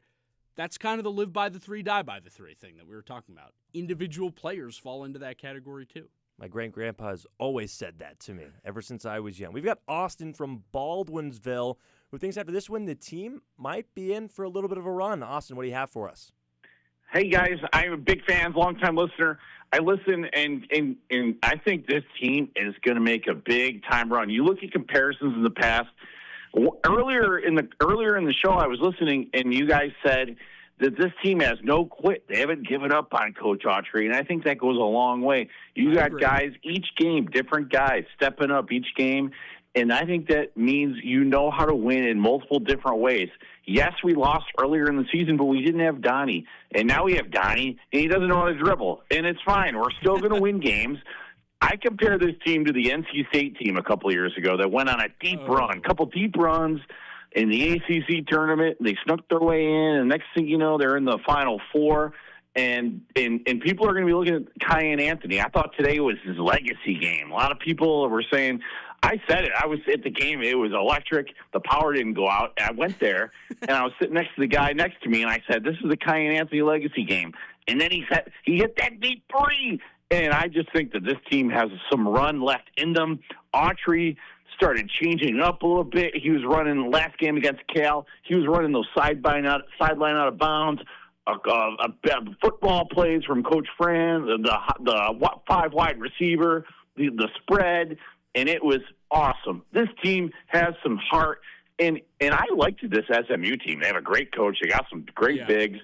That's kind of the live by the 3, die by the 3 thing that we were talking about. Individual players fall into that category too. My great-grandpa has always said that to me ever since I was young. We've got Austin from Baldwinsville, who thinks after this win, the team might be in for a little bit of a run. Austin, what do you have for us? Hey, guys, I'm a big fan, long-time listener. I listen, and I think this team is going to make a big-time run. You look at comparisons in the past. Earlier in the show, I was listening, and you guys said that this team has no quit. They haven't given up on Coach Autry, and I think that goes a long way. You got guys, each game, different guys stepping up each game, and I think that means you know how to win in multiple different ways. Yes, we lost earlier in the season, but we didn't have Donnie, and now we have Donnie, and he doesn't know how to dribble, and it's fine. We're still going to win games. I compare this team to the NC State team a couple of years ago that went on a couple deep runs in the ACC tournament. They snuck their way in, and next thing you know, they're in the Final Four. And people are going to be looking at Kyan Anthony. I thought today was his legacy game. A lot of people were saying, I said it. I was at the game. It was electric. The power didn't go out. I went there, and I was sitting next to the guy next to me, and I said, this is the Kyan Anthony legacy game. And then he hit that deep 3. And I just think that this team has some run left in them. Autry started changing up a little bit. He was running the last game against Cal. He was running those sideline out of bounds, football plays from Coach Fran, the 5 wide receiver, the spread, and it was awesome. This team has some heart, And I liked this SMU team. They have a great coach. They got some great bigs.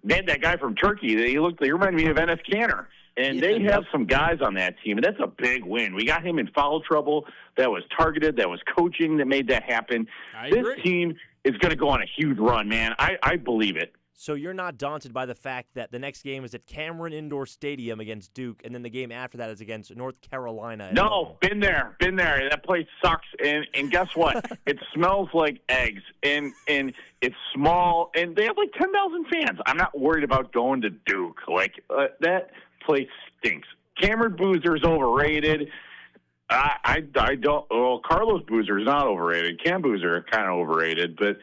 They had that guy from Turkey. He reminded me of Enes Kanter. And they have some guys on that team, and that's a big win. We got him in foul trouble. That was targeted. That was coaching that made that happen. This team is going to go on a huge run, man. I believe it. So you're not daunted by the fact that the next game is at Cameron Indoor Stadium against Duke, and then the game after that is against North Carolina. No, been there. That place sucks. And guess what? It smells like eggs, and it's small, and they have like 10,000 fans. I'm not worried about going to Duke. That place stinks. Cameron Boozer's overrated. I don't. Well, Carlos Boozer is not overrated. Cam Boozer kind of overrated, but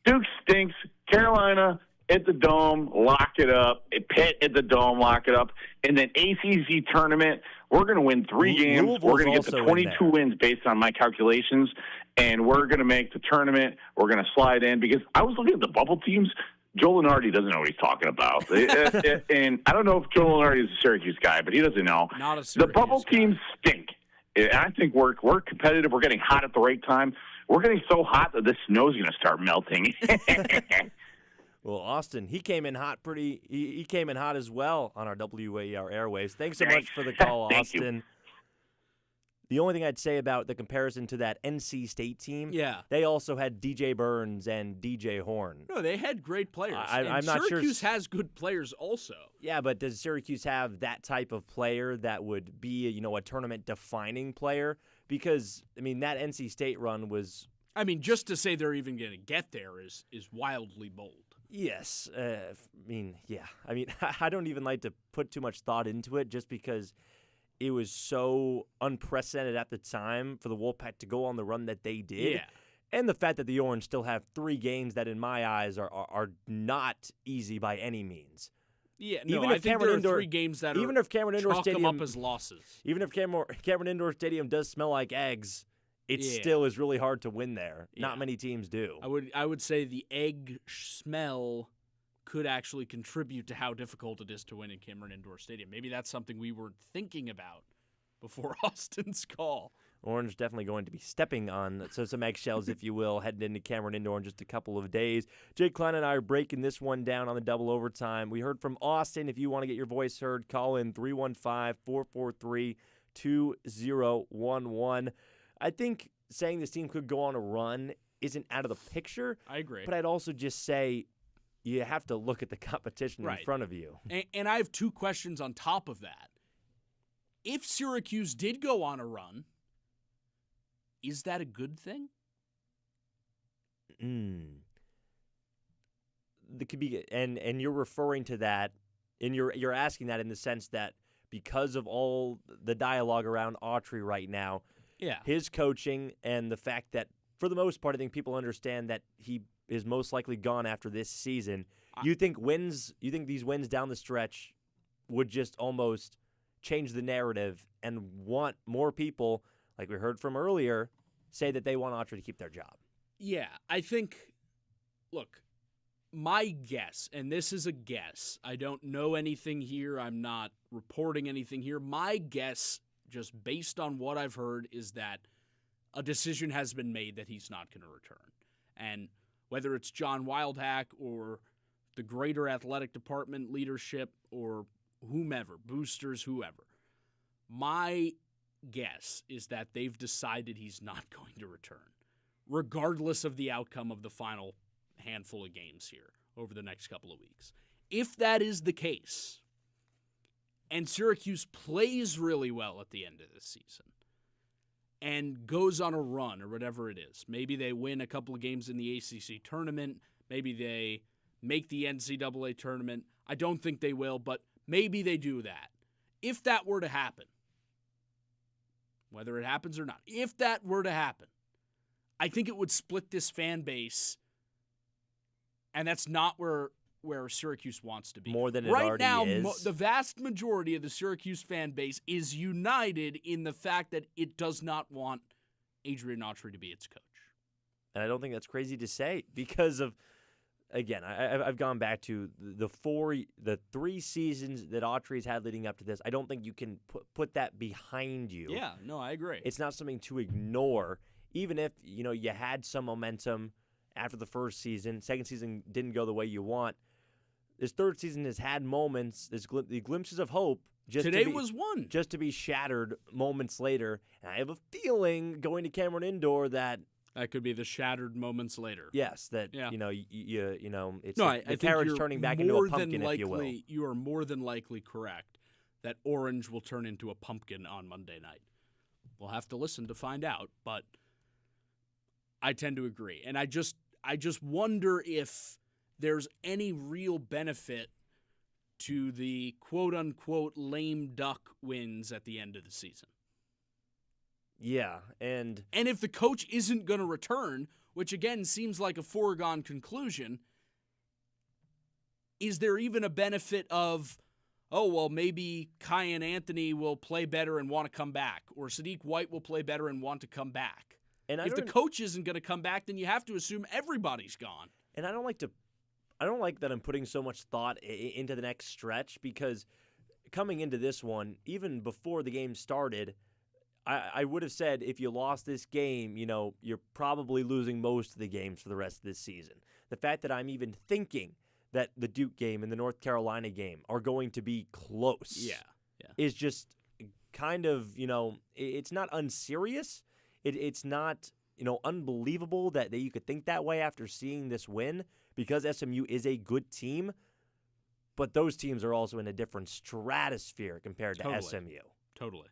Duke stinks. Carolina at the Dome, lock it up. Pitt at the Dome, lock it up. And then ACC tournament, we're going to win 3 games. Louisville's we're going to get to also 22 wins based on my calculations, and we're going to make the tournament. We're going to slide in because I was looking at the bubble teams. Joe Lunardi doesn't know what he's talking about. And I don't know if Joe Lunardi is a Syracuse guy, but he doesn't know. Not a Syracuse The bubble teams stink. And I think we're competitive. We're getting hot at the right time. We're getting so hot that the snow's going to start melting. Well, Austin, he came in hot he came in hot as well on our WAER airwaves. Thanks so much for the call, Austin. You. The only thing I'd say about the comparison to that NC State team, they also had DJ Burns and DJ Horn. No, they had great players. I'm not sure. Syracuse has good players also. Yeah, but does Syracuse have that type of player that would be, a tournament-defining player? Because, that NC State run was... just to say they're even going to get there is wildly bold. Yes. I don't even like to put too much thought into it just because it was so unprecedented at the time for the Wolfpack to go on the run that they did. Yeah. And the fact that the Orange still have 3 games that, in my eyes, are not easy by any means. Yeah, I think there are 3 games that even if Cameron Indoor Stadium up as losses. Even if Cameron Indoor Stadium does smell like eggs, it still is really hard to win there. Yeah. Not many teams do. I would say the egg smell could actually contribute to how difficult it is to win in Cameron Indoor Stadium. Maybe that's something we were thinking about before Austin's call. Orange definitely going to be stepping on some eggshells, if you will, heading into Cameron Indoor in just a couple of days. Jake Klein and I are breaking this one down on the double overtime. We heard from Austin. If you want to get your voice heard, call in 315-443-2011. I think saying this team could go on a run isn't out of the picture. I agree. But I'd also just say you have to look at the competition in front of you. And I have 2 questions on top of that. If Syracuse did go on a run, is that a good thing? That could be, and you're referring to that, and you're asking that in the sense that because of all the dialogue around Autry right now, his coaching and the fact that for the most part, I think people understand that he is most likely gone after this season. You think these wins down the stretch would just almost change the narrative and want more people, like we heard from earlier, say that they want Autry to keep their job? Yeah, I think, look, my guess, and this is a guess, I don't know anything here, I'm not reporting anything here, my guess, just based on what I've heard, is that a decision has been made that he's not going to return. And whether it's John Wildhack or the greater athletic department leadership or whomever, boosters, whoever, my guess is that they've decided he's not going to return, regardless of the outcome of the final handful of games here over the next couple of weeks. If that is the case, and Syracuse plays really well at the end of this season and goes on a run or whatever it is, maybe they win a couple of games in the ACC tournament, maybe they make the NCAA tournament. I don't think they will, but maybe they do that. If that were to happen, whether it happens or not, if that were to happen, I think it would split this fan base, and that's not where Syracuse wants to be. More than it right already now, is. The vast majority of the Syracuse fan base is united in the fact that it does not want Adrian Autry to be its coach. And I don't think that's crazy to say because of, again, I've gone back to the 3 seasons that Autry's had leading up to this. I don't think you can put that behind you. Yeah, no, I agree. It's not something to ignore. even if, you had some momentum after the first season, second season didn't go the way you want, this third season has had moments, the glimpses of hope. Today was one. Just to be shattered moments later. And I have a feeling going to Cameron Indoor that could be the shattered moments later. Yes, that yeah. It's the carriage turning back into a pumpkin, if you will. You are more than likely correct that orange will turn into a pumpkin on Monday night. We'll have to listen to find out, but I tend to agree. And I just wonder if there's any real benefit to the quote-unquote lame duck wins at the end of the season. Yeah, and if the coach isn't going to return, which again seems like a foregone conclusion, is there even a benefit of, maybe Kyan Anthony will play better and want to come back, or Sadiq White will play better and want to come back? And if the coach isn't going to come back, then you have to assume everybody's gone. And I don't like that I'm putting so much thought into the next stretch, because coming into this one, even before the game started, I would have said if you lost this game, you're probably losing most of the games for the rest of this season. The fact that I'm even thinking that the Duke game and the North Carolina game are going to be close is just kind of, it's not unserious. It's not, unbelievable that you could think that way after seeing this win, because SMU is a good team, but those teams are also in a different stratosphere compared to SMU. Totally.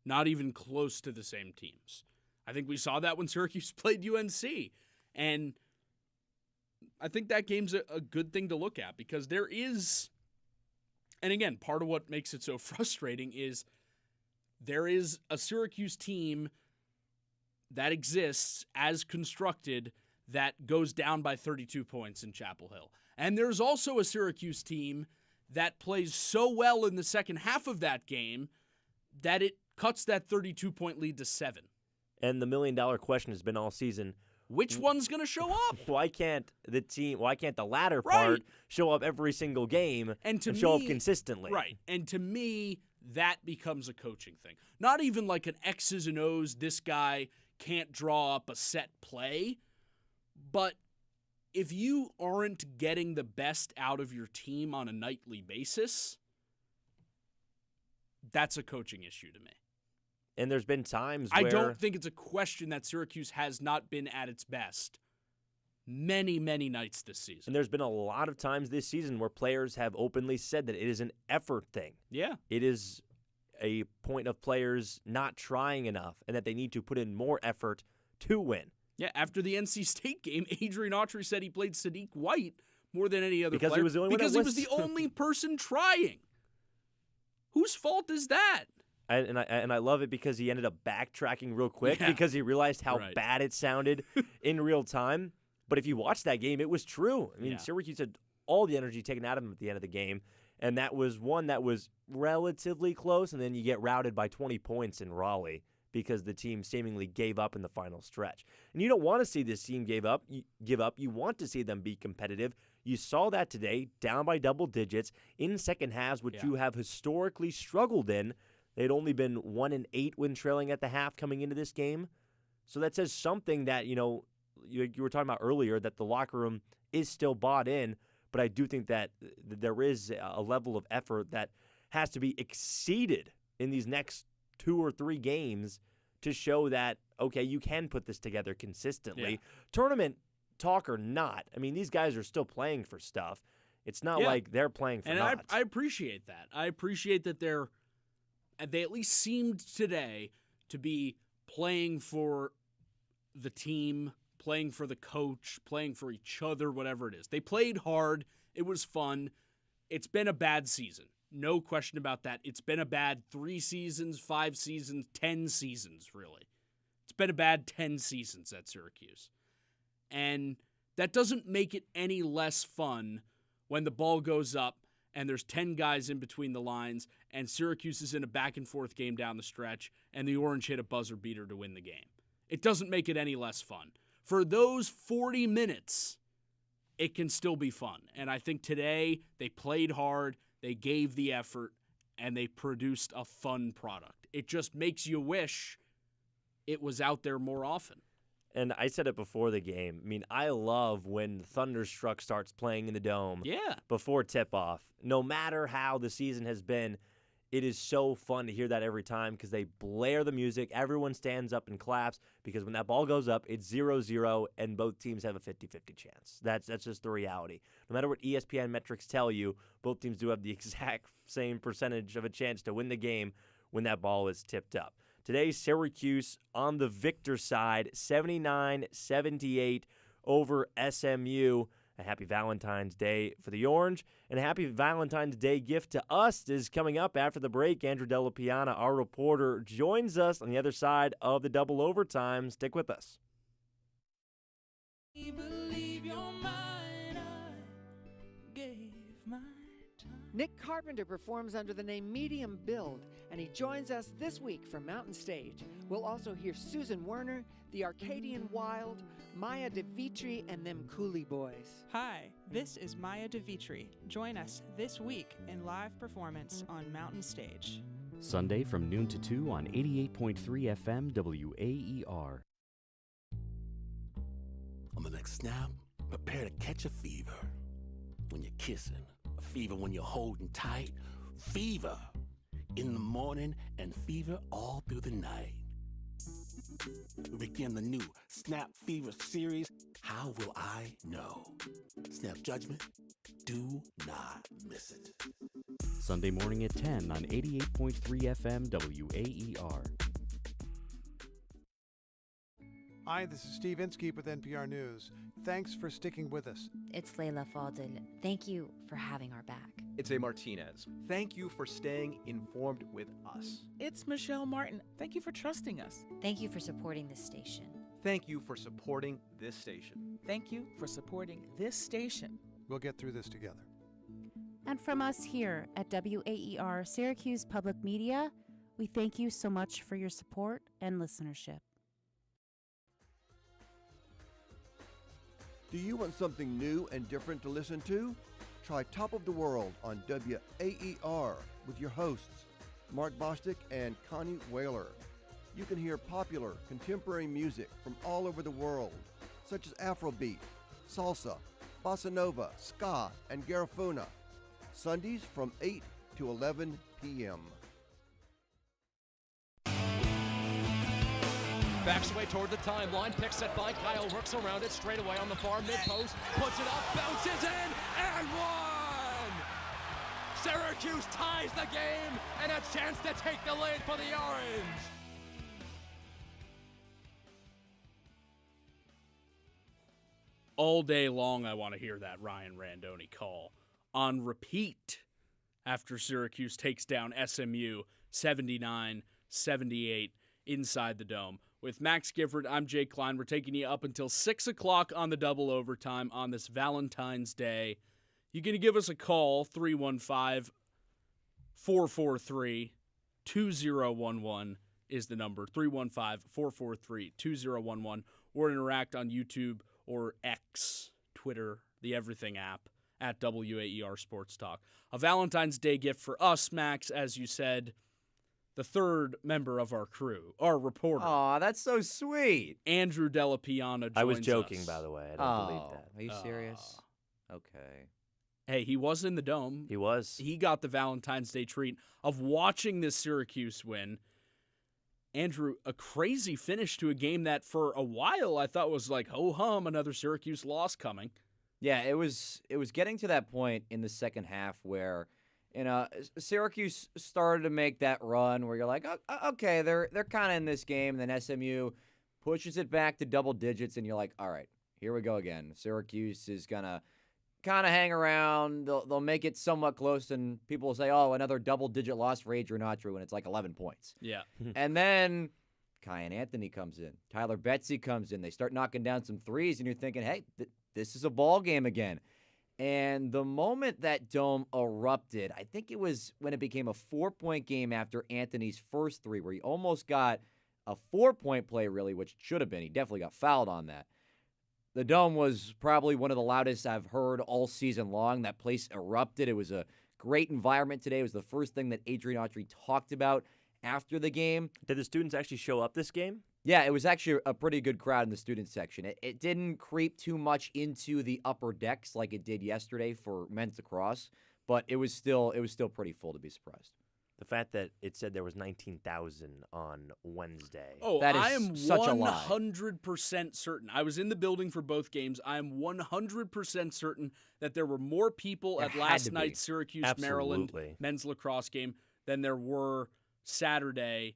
Not even close to the same teams. I think we saw that when Syracuse played UNC. And I think that game's a good thing to look at, because there is, and again, part of what makes it so frustrating is there is a Syracuse team that exists as constructed that goes down by 32 points in Chapel Hill. And there's also a Syracuse team that plays so well in the second half of that game that it cuts that 32-point lead to 7. And the million-dollar question has been all season, which one's going to show up? Why can't the latter part show up every single game and show up consistently? Right. And to me, that becomes a coaching thing. Not even like an X's and O's, this guy can't draw up a set play. But if you aren't getting the best out of your team on a nightly basis, that's a coaching issue to me. And there's been times where I don't think it's a question that Syracuse has not been at its best many, many nights this season. And there's been a lot of times this season where players have openly said that it is an effort thing. Yeah. It is a point of players not trying enough and that they need to put in more effort to win. Yeah, after the NC State game, Adrian Autry said he played Sadiq White more than any other player. He was the only because he was the only person trying. Whose fault is that? And I love it because he ended up backtracking real quick because he realized how bad it sounded in real time. But if you watch that game, it was true. I mean, Syracuse had all the energy taken out of him at the end of the game, and that was one that was relatively close, and then you get routed by 20 points in Raleigh because the team seemingly gave up in the final stretch. And you don't want to see this team give up. You want to see them be competitive. You saw that today, down by double digits in second halves, which you have historically struggled in. They'd only been 1-8 when trailing at the half coming into this game. So that says something that, you were talking about earlier, that the locker room is still bought in. But I do think that there is a level of effort that has to be exceeded in these next 2 or 3 games to show that, okay, you can put this together consistently. Yeah. Tournament talk or not, I mean, these guys are still playing for stuff. It's not like they're playing for naught. I appreciate that. I appreciate that they at least seemed today to be playing for the team, playing for the coach, playing for each other, whatever it is. They played hard. It was fun. It's been a bad season. No question about that. It's been a bad 3 seasons, 5 seasons, 10 seasons, really. It's been a bad 10 seasons at Syracuse. And that doesn't make it any less fun when the ball goes up and there's 10 guys in between the lines and Syracuse is in a back-and-forth game down the stretch and the Orange hit a buzzer beater to win the game. It doesn't make it any less fun. For those 40 minutes, it can still be fun. And I think today they played hard, they gave the effort, and they produced a fun product. It just makes you wish it was out there more often. And I said it before the game. I mean, I love when Thunderstruck starts playing in the Dome before tip-off. No matter how the season has been, it is so fun to hear that every time because they blare the music. Everyone stands up and claps because when that ball goes up, it's 0-0, and both teams have a 50-50 chance. That's just the reality. No matter what ESPN metrics tell you, both teams do have the exact same percentage of a chance to win the game when that ball is tipped up. Today, Syracuse on the victor side, 79-78 over SMU. A happy Valentine's Day for the Orange. And a happy Valentine's Day gift to us is coming up after the break. Andrew Della Piana, our reporter, joins us on the other side of the double overtime. Stick with us. Believe you're mine, I gave my time. Nick Carpenter performs under the name Medium Build, and he joins us this week from Mountain Stage. We'll also hear Susan Werner, the Arcadian Wild, Maya DeVitri, and them Cooley Boys. Hi, this is Maya DeVitri. Join us this week in live performance on Mountain Stage. Sunday from noon to 2 on 88.3 FM WAER. On the next snap, prepare to catch a fever. When you're kissing, a fever when you're holding tight, fever in the morning and fever all through the night. We begin the new Snap Fever series, How Will I Know? Snap Judgment, do not miss it. Sunday morning at 10 on 88.3 FM WAER. Hi, this is Steve Inskeep with NPR News. Thanks for sticking with us. It's Layla Fadel. Thank you for having our back. It's A. Martinez. Thank you for staying informed with us. It's Michelle Martin. Thank you for trusting us. Thank you for supporting this station. Thank you for supporting this station. Thank you for supporting this station. We'll get through this together. And from us here at WAER Syracuse Public Media, we thank you so much for your support and listenership. Do you want something new and different to listen to? Try Top of the World on WAER with your hosts, Mark Bostic and Connie Whaler. You can hear popular contemporary music from all over the world, such as Afrobeat, salsa, bossa nova, ska, and garifuna. Sundays from 8 to 11 p.m. Backs away toward the timeline, picks it by Kyle, works around it, straight away on the far mid-post, puts it up, bounces in, and one! Syracuse ties the game, and a chance to take the lead for the Orange! All day long, I want to hear that Ryan Randoni call on repeat after Syracuse takes down SMU 79-78 inside the Dome. With Max Gifford, I'm Jake Klein. We're taking you up until 6 o'clock on the double overtime on this Valentine's Day. You're going to give us a call, 315-443-2011 is the number, 315-443-2011, or interact on YouTube or X, Twitter, the everything app, at WAER Sports Talk. A Valentine's Day gift for us, Max, as you said, the third member of our crew, our reporter. Aw, that's so sweet. Andrew Della Piana joins us. I was joking, by the way. I don't believe that. Are you serious? Okay. Hey, he was in the Dome. He was. He got the Valentine's Day treat of watching this Syracuse win. Andrew, a crazy finish to a game that for a while I thought was like, ho-hum, another Syracuse loss coming. Yeah, it was getting to that point in the second half where, Syracuse started to make that run where you're like, okay, they're kind of in this game. And then SMU pushes it back to double digits, and you're like, all right, here we go again. Syracuse is going to kind of hang around. They'll make it somewhat close, and people will say, oh, another double-digit loss for Adrian Autry when it's like 11 points. Yeah. And then Kyan Anthony comes in. Tyler Betsy comes in. They start knocking down some threes, and you're thinking, hey, this is a ball game again. And the moment that Dome erupted, I think it was when it became a 4-point game after Anthony's first three, where he almost got a 4-point play, really, which should have been. He definitely got fouled on that. The Dome was probably one of the loudest I've heard all season long. That place erupted. It was a great environment today. It was the first thing that Adrian Autry talked about after the game. Did the students actually show up this game? Yeah, it was actually a pretty good crowd in the student section. It didn't creep too much into the upper decks like it did yesterday for men's lacrosse, but it was still pretty full, to be surprised. The fact that it said there was 19,000 on Wednesday. Oh, that is I am such a lie. 100% certain. I was in the building for both games. I am 100% certain that there were more people at last night's Syracuse, Maryland men's lacrosse game than there were Saturday?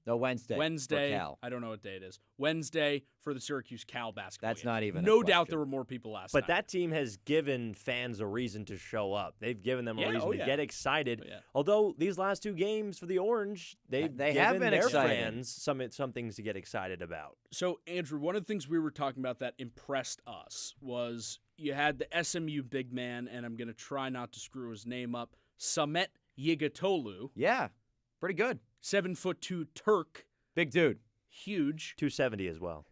No, Wednesday. Wednesday. For Cal. I don't know what day it is. Wednesday for the Syracuse Cal basketball That's game. not even No a doubt question. there were more people last But night. that team has given fans a reason to show up. They've given them a reason to get excited. Oh, yeah. Although these last two games for the Orange, they have given been their exciting. fans some things to get excited about. So, Andrew, one of the things we were talking about that impressed us was you had the SMU big man, and I'm going to try not to screw his name up, Samet Yigatolu. Yeah, pretty good. 7'2" Turk. Big dude. Huge. 270 as well.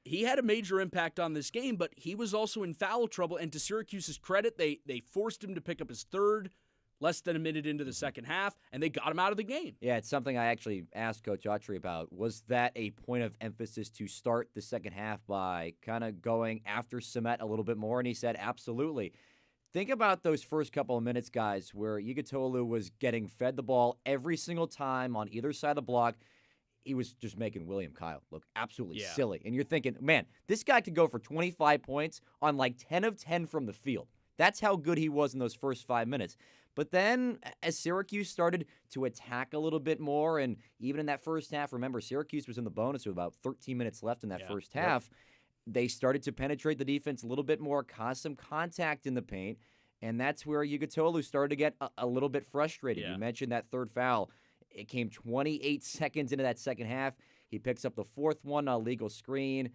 He had a major impact on this game, but he was also in foul trouble. And to Syracuse's credit, they forced him to pick up his third less than a minute into the second half, and they got him out of the game. Yeah, it's something I actually asked Coach Autry about. Was that a point of emphasis to start the second half by kind of going after Samet a little bit more? And he said, absolutely. Think about those first couple of minutes, guys, where Yigatolu was getting fed the ball every single time on either side of the block. He was just making William Kyle look absolutely silly. And you're thinking, man, this guy could go for 25 points on like 10 of 10 from the field. That's how good he was in those first 5 minutes. But then as Syracuse started to attack a little bit more, and even in that first half, remember, Syracuse was in the bonus with about 13 minutes left in that first half. They started to penetrate the defense a little bit more, cause some contact in the paint, and that's where Yigatolu started to get a little bit frustrated. You mentioned that third foul. It came 28 seconds into that second half. He picks up the fourth one, a legal screen.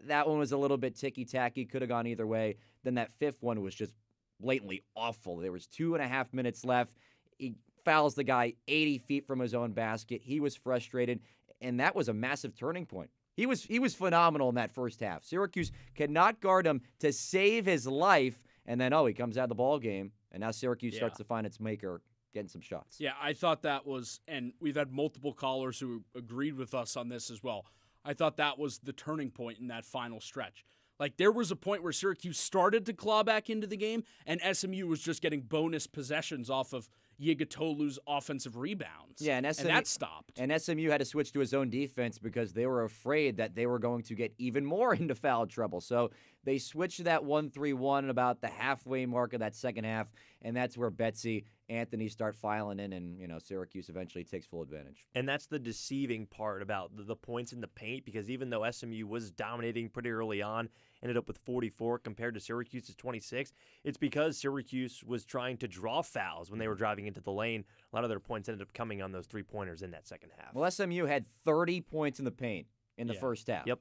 That one was a little bit ticky-tacky, could have gone either way. Then that fifth one was just blatantly awful. There was 2.5 minutes left. He fouls the guy 80 feet from his own basket. He was frustrated, and that was a massive turning point. He was phenomenal in that first half. Syracuse could not guard him to save his life, and then, he comes out of the ball game, and now Syracuse starts to find its maker getting some shots. Yeah, I thought that was, and we've had multiple callers who agreed with us on this as well. I thought that was the turning point in that final stretch. Like, there was a point where Syracuse started to claw back into the game, and SMU was just getting bonus possessions off of Yigatolu's offensive rebounds. Yeah, and that stopped. And SMU had to switch to his own defense because they were afraid that they were going to get even more into foul trouble. So they switched to that 1-3-1 at about the halfway mark of that second half, and that's where Betsy, Anthony start filing in, and Syracuse eventually takes full advantage. And that's the deceiving part about the points in the paint, because even though SMU was dominating pretty early on, ended up with 44 compared to Syracuse's 26, it's because Syracuse was trying to draw fouls when they were driving into the lane. A lot of their points ended up coming on those three-pointers in that second half. Well, SMU had 30 points in the paint in the first half. Yep.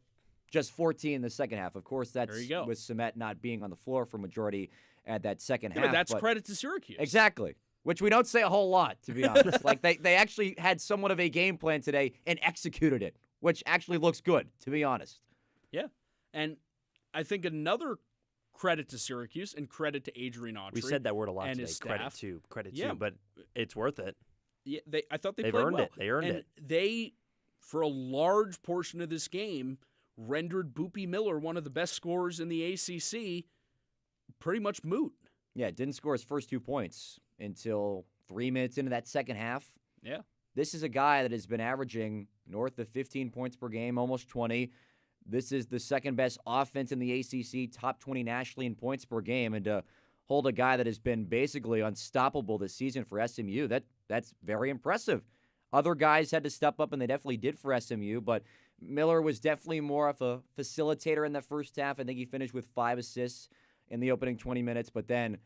Just 14 in the second half. Of course, that's There you go. with Samet not being on the floor for majority at that second half. But that's credit to Syracuse. Exactly. Which we don't say a whole lot, to be honest. Like, they actually had somewhat of a game plan today and executed it, which actually looks good, to be honest. Yeah. And I think another credit to Syracuse and credit to Adrian Autry. We said that word a lot and today. his Credit staff. to, but it's worth it. Yeah, I thought They've played earned well. it. They earned it. They, for a large portion of this game, rendered Boopy Miller, one of the best scorers in the ACC, pretty much moot. Yeah, didn't score his first 2 points until 3 minutes into that second half. Yeah. This is a guy that has been averaging north of 15 points per game, almost 20. This is the second best offense in the ACC, top 20 nationally in points per game. And to hold a guy that has been basically unstoppable this season for SMU, that's very impressive. Other guys had to step up, and they definitely did for SMU, but Miller was definitely more of a facilitator in the first half. I think he finished with 5 assists in the opening 20 minutes, but then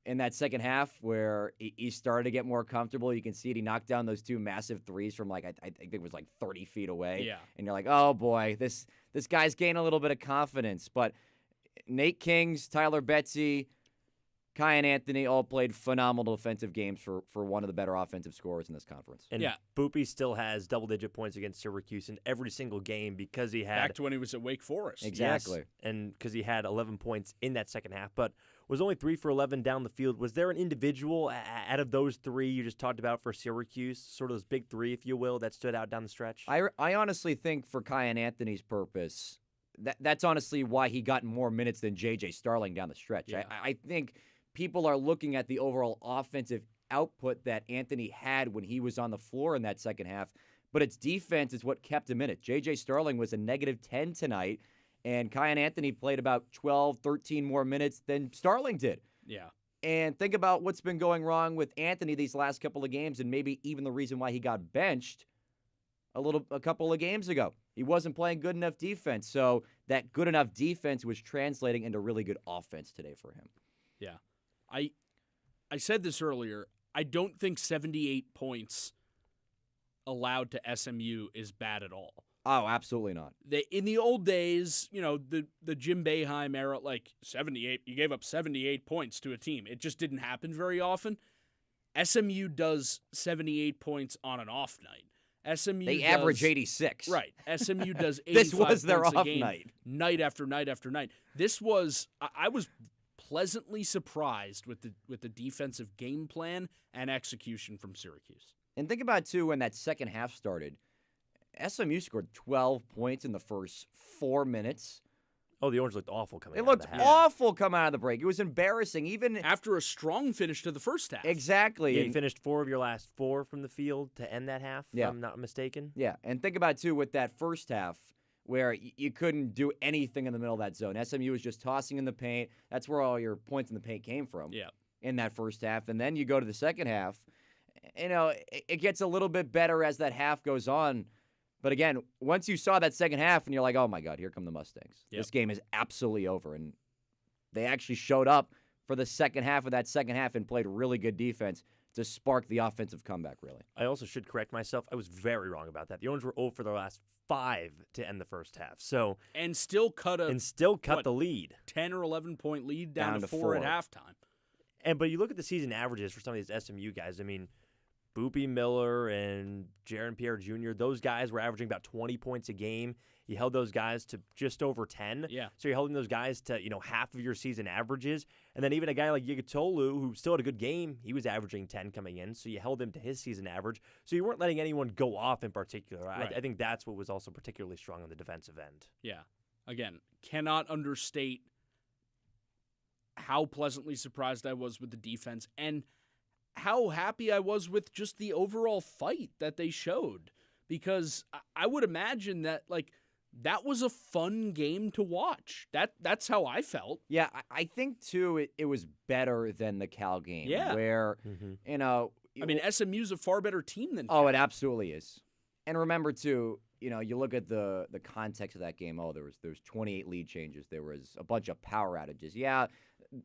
in that second half where he started to get more comfortable, you can see it. He knocked down those 2 massive threes from I think it was 30 feet away. Yeah. And you're like, oh boy, this guy's gaining a little bit of confidence. But Nate Kings, Tyler Betsy, Kyan Anthony all played phenomenal defensive games for one of the better offensive scorers in this conference. And Boopy still has double-digit points against Syracuse in every single game because he had... Back to when he was at Wake Forest. Exactly. Yes, and because he had 11 points in that second half. But was only 3 for 11 down the field. Was there an individual out of those three you just talked about for Syracuse, sort of those big three, if you will, that stood out down the stretch? I honestly think for Kyan Anthony's purpose, that's honestly why he got more minutes than J.J. Starling down the stretch. Yeah. I think people are looking at the overall offensive output that Anthony had when he was on the floor in that second half, but its defense is what kept him in it. J.J. Starling was a -10 tonight, and Kyan Anthony played about 12, 13 more minutes than Starling did. Yeah. And think about what's been going wrong with Anthony these last couple of games, and maybe even the reason why he got benched a couple of games ago. He wasn't playing good enough defense, so that good enough defense was translating into really good offense today for him. Yeah. I said this earlier. I don't think 78 points allowed to SMU is bad at all. Oh, absolutely not. In the old days, the Jim Boeheim era, 78, you gave up 78 points to a team. It just didn't happen very often. SMU does 78 points on an off night. They average 86. Right. SMU does 85 This was their points a off game, night. night after night after night. I was pleasantly surprised with the defensive game plan and execution from Syracuse. And think about, too, when that second half started, SMU scored 12 points in the first 4 minutes. Oh, the Orange looked awful coming out It looked of the half. awful coming out of the break. It was embarrassing. Even after a strong finish to the first half. Exactly. Yeah, you finished 4 of your last 4 from the field to end that half, if I'm not mistaken. Yeah, and think about, too, with that first half where you couldn't do anything in the middle of that zone. SMU was just tossing in the paint. That's where all your points in the paint came from in that first half. And then you go to the second half. It gets a little bit better as that half goes on. But again, once you saw that second half and you're like, oh, my God, here come the Mustangs. Yep. This game is absolutely over. And they actually showed up for the second half of that second half and played really good defense to spark the offensive comeback, really. I also should correct myself. I was very wrong about that. The Orange were 0 for their last 5 to end the first half. And still cut the lead. 10 or 11 point lead down to 4 at halftime. But you look at the season averages for some of these SMU guys. I mean, Boopy Miller and Jaron Pierre Jr., those guys were averaging about 20 points a game. You held those guys to just over 10. Yeah. So you're holding those guys to, half of your season averages. And then even a guy like Yigatolu, who still had a good game, he was averaging 10 coming in. So you held him to his season average. So you weren't letting anyone go off in particular. Right. I think that's what was also particularly strong on the defensive end. Yeah. Again, cannot understate how pleasantly surprised I was with the defense and how happy I was with just the overall fight that they showed. Because I would imagine that, that was a fun game to watch. That's how I felt. Yeah, I think, too, it was better than the Cal game. Yeah. Where, I mean, SMU's a far better team than Cal. Cal. Oh, it absolutely is. And remember, too, you look at the context of that game. Oh, there was 28 lead changes. There was a bunch of power outages. Yeah,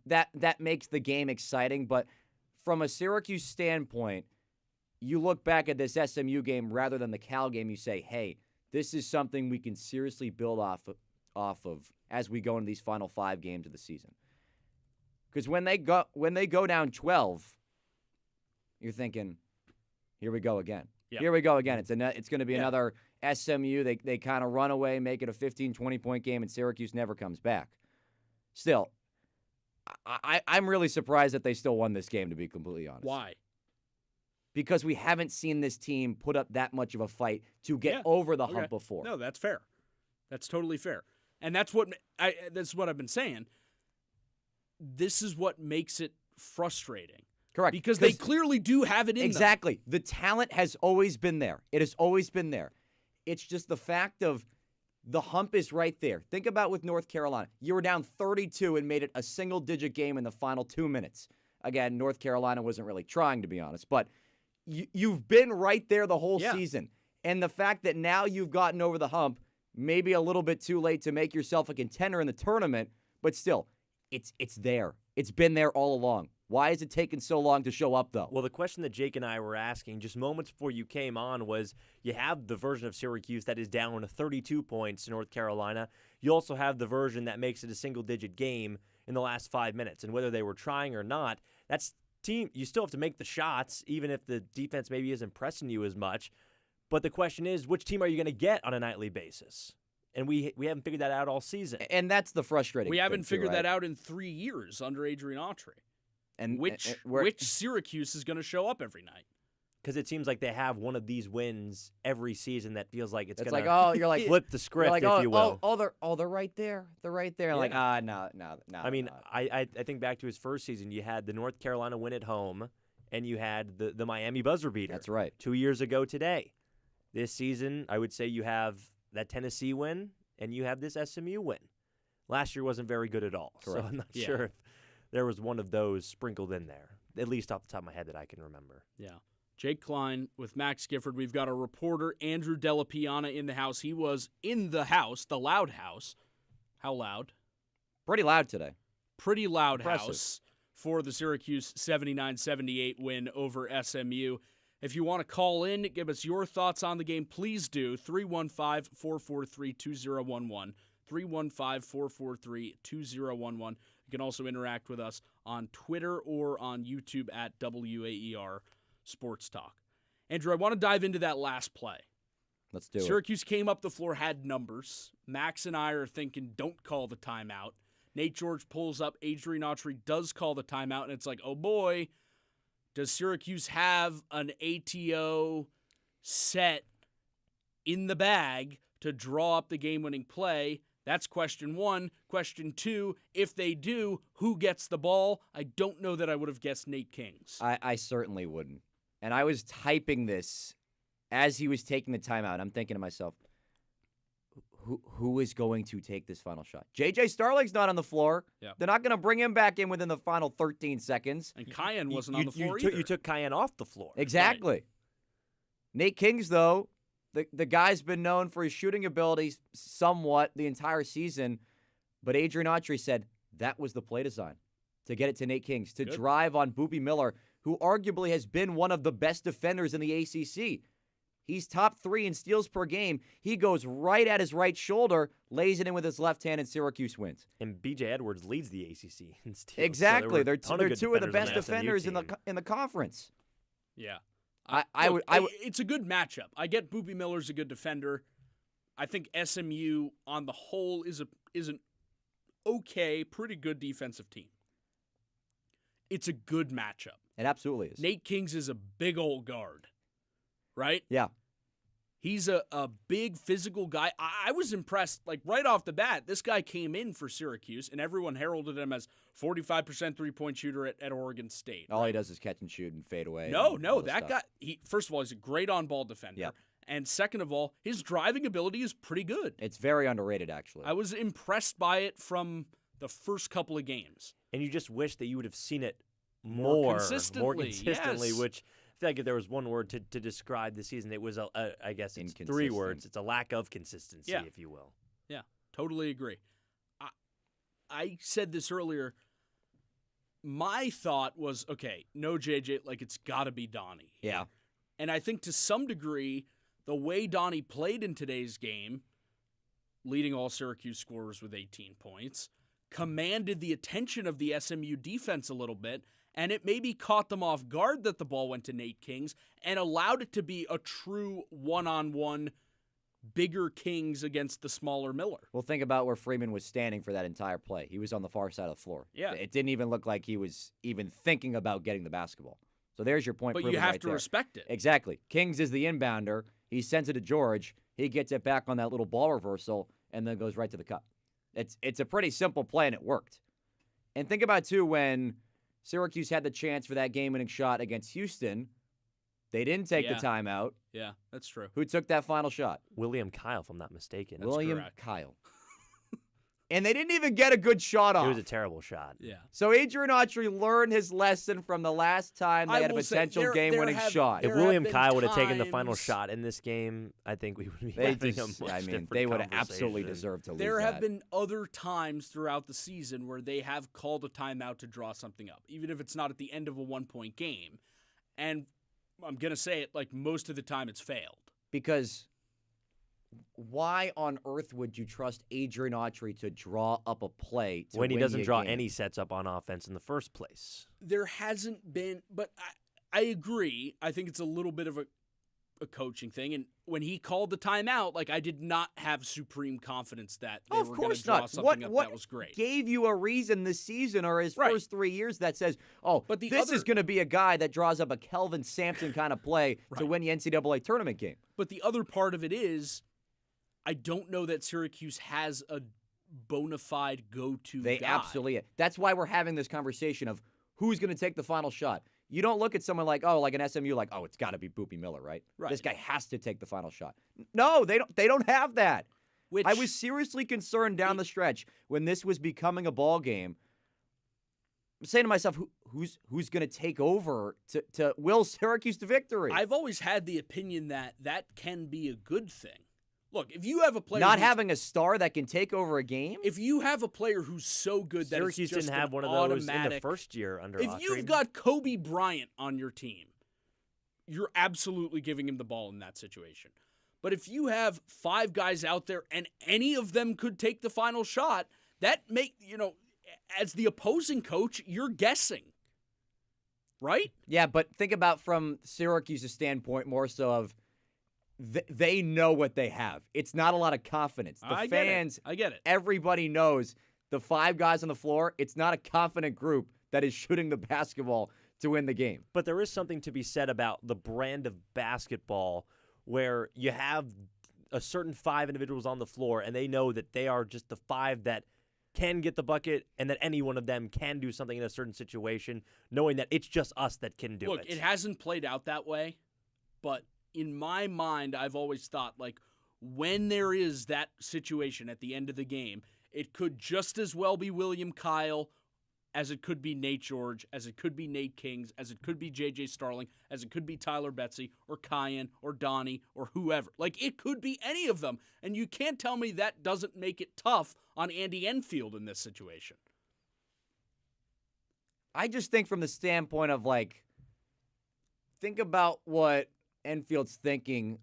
that makes the game exciting, but from a Syracuse standpoint, you look back at this SMU game rather than the Cal game, you say, hey, this is something we can seriously build off of as we go into these final 5 games of the season. Because when they go down 12, you're thinking, here we go again. Yep. Here we go again. It's going to be another SMU. They kind of run away, make it a 15, 20-point game, and Syracuse never comes back. Still, I'm really surprised that they still won this game, to be completely honest. Why? Because we haven't seen this team put up that much of a fight to get over the hump before. No, that's fair. That's totally fair. And that's what I've been saying. This is what makes it frustrating. Correct. Because they clearly do have it in them. Exactly. The talent has always been there. It has always been there. It's just the fact of the hump is right there. Think about with North Carolina. You were down 32 and made it a single-digit game in the final 2 minutes. Again, North Carolina wasn't really trying, to be honest. But you've been right there the whole season. And the fact that now you've gotten over the hump, maybe a little bit too late to make yourself a contender in the tournament, but still, it's there. It's been there all along. Why is it taking so long to show up, though? Well, the question that Jake and I were asking just moments before you came on was, you have the version of Syracuse that is down to 32 points to North Carolina. You also have the version that makes it a single-digit game in the last 5 minutes. And whether they were trying or not, that's team. You still have to make the shots, even if the defense maybe isn't pressing you as much. But the question is, which team are you going to get on a nightly basis? And we haven't figured that out all season. And that's the frustrating We haven't thing, too, figured right? that out in 3 years under Adrian Autry. And which Syracuse is going to show up every night? Because it seems like they have one of these wins every season that feels like it's going like, to oh, you're like flip the script, like, if you will. They're right there. They're right there. Like, no. I mean, I think back to his first season, you had the North Carolina win at home, and you had the Miami buzzer beater. That's right. 2 years ago today. This season, I would say you have that Tennessee win, and you have this SMU win. Last year wasn't very good at all. Correct. So I'm not sure if there was one of those sprinkled in there, at least off the top of my head that I can remember. Yeah. Jake Klein with Max Gifford. We've got a reporter, Andrew Della Piana, in the house. He was in the house, the loud house. How loud? Pretty loud today. Pretty loud Impressive. house for the Syracuse 79-78 win over SMU. If you want to call in, give us your thoughts on the game, please do. 315-443-2011. 315-443-2011. You can also interact with us on Twitter or on YouTube at WAER Sports Talk. Andrew, I want to dive into that last play. Let's do it. Syracuse came up the floor, had numbers. Max and I are thinking, don't call the timeout. Nate George pulls up. Adrian Autry does call the timeout, and it's like, oh boy, does Syracuse have an ATO set in the bag to draw up the game-winning play? That's question one. Question two, if they do, who gets the ball? I don't know that I would have guessed Nate Kings. I certainly wouldn't. And I was typing this as he was taking the timeout. I'm thinking to myself, who is going to take this final shot? J.J. Starling's not on the floor. Yep. They're not going to bring him back in within the final 13 seconds. And Cayenne wasn't on the floor either. You took Cayenne off the floor. Exactly. Right. Nate Kings, though, the guy's been known for his shooting abilities somewhat the entire season, but Adrian Autry said that was the play design, to get it to Nate Kings, to drive on Boopie Miller, who arguably has been one of the best defenders in the ACC. He's top 3 in steals per game. He goes right at his right shoulder, lays it in with his left hand, and Syracuse wins. And B.J. Edwards leads the ACC in steals. Exactly. So they're two of the best defenders defenders in the conference. Yeah. It's a good matchup. I get Boopie Miller's a good defender. I think SMU on the whole is an okay, pretty good defensive team. It's a good matchup. It absolutely is. Nate Kings is a big old guard, right? Yeah. He's a big physical guy. I was impressed, like right off the bat, this guy came in for Syracuse, and everyone heralded him as 45% three-point shooter at Oregon State. All he does is catch and shoot and fade away. No, that guy, first of all, he's a great on-ball defender. Yep. And second of all, his driving ability is pretty good. It's very underrated, actually. I was impressed by it from the first couple of games. And you just wish that you would have seen it more consistently, yes. Which I feel like if there was one word to describe the season, it was, I guess it's 3 words. It's a lack of consistency, if you will. Yeah, totally agree. I said this earlier. My thought was, okay, no JJ, like it's got to be Donnie. Yeah. And I think to some degree, the way Donnie played in today's game, leading all Syracuse scorers with 18 points, commanded the attention of the SMU defense a little bit, and it maybe caught them off guard that the ball went to Nate Kings and allowed it to be a true one-on-one bigger Kings against the smaller Miller. Well, think about where Freeman was standing for that entire play. He was on the far side of the floor. Yeah. It didn't even look like he was even thinking about getting the basketball. So there's your point. But you have to respect it. Exactly. Kings is the inbounder. He sends it to George. He gets it back on that little ball reversal and then goes right to the cup. It's a pretty simple play, and it worked. And think about, too, when Syracuse had the chance for that game-winning shot against Houston, they didn't take the timeout. Yeah, that's true. Who took that final shot? William Kyle, if I'm not mistaken. William Kyle. And they didn't even get a good shot off. It was a terrible shot. Yeah. So Adrian Autry learned his lesson from the last time they had a potential game-winning shot. If William Kyle would have taken the final shot in this game, I think we would be having a much different they would have conversation. absolutely deserved to lose There have that. been other times throughout the season where they have called a timeout to draw something up, even if it's not at the end of a one-point game. And I'm going to say it, like most of the time it's failed. Because why on earth would you trust Adrian Autry to draw up a play to when he win doesn't you a draw game? any sets up on offense in the first place? There hasn't been, but I agree. I think it's a little bit of a coaching thing. And when he called the timeout, like, I did not have supreme confidence that they Of were going course to draw not. something up that was great. Gave you a reason this season or his first 3 years that says, But the this other- is going to be a guy that draws up a Kelvin Sampson kind of play to win the NCAA tournament game. But the other part of it is, I don't know that Syracuse has a bona fide go-to They guy. absolutely. That's why we're having this conversation of who's going to take the final shot. You don't look at someone like an SMU, like, it's got to be Boopy Miller, right? This guy has to take the final shot. No, they don't. They don't have that. I was seriously concerned down the stretch when this was becoming a ball game. I'm saying to myself, who's going to take over to will Syracuse to victory? I've always had the opinion that can be a good thing. Look, if you have a player not having a star that can take over a game, if you have a player who's so good that Syracuse it's just didn't have one of those in the first year under If Autry. you've got Kobe Bryant on your team, you're absolutely giving him the ball in that situation. But if you have 5 guys out there and any of them could take the final shot, that as the opposing coach, you're guessing. Right? Yeah, but think about from Syracuse's standpoint more so of they know what they have. It's not a lot of confidence. The fans, I get it. Everybody knows the 5 guys on the floor, it's not a confident group that is shooting the basketball to win the game. But there is something to be said about the brand of basketball where you have a certain 5 individuals on the floor and they know that they are just the 5 that can get the bucket and that any one of them can do something in a certain situation, knowing that it's just us that can do it. Look, it hasn't played out that way, but in my mind, I've always thought, like, when there is that situation at the end of the game, it could just as well be William Kyle as it could be Nate George, as it could be Nate Kings, as it could be J.J. Starling, as it could be Tyler Betsy or Kyan or Donnie or whoever. Like, it could be any of them, and you can't tell me that doesn't make it tough on Andy Enfield in this situation. I just think from the standpoint of, like, think about what Enfield's thinking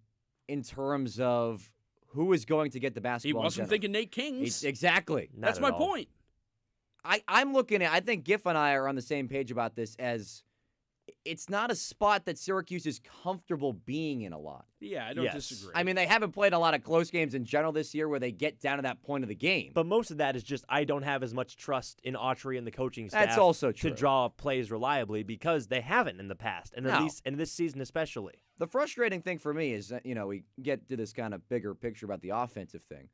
in terms of who is going to get the basketball. He wasn't thinking Nate Kings. Exactly. That's my point. I'm looking at, I think Giff and I are on the same page about this, as it's not a spot that Syracuse is comfortable being in a lot. Yeah, I don't disagree. I mean, they haven't played a lot of close games in general this year where they get down to that point of the game. But most of that is just I don't have as much trust in Autry and the coaching staff. That's also true. To draw up plays reliably because they haven't in the past, and at least in this season especially. The frustrating thing for me is that, we get to this kind of bigger picture about the offensive thing.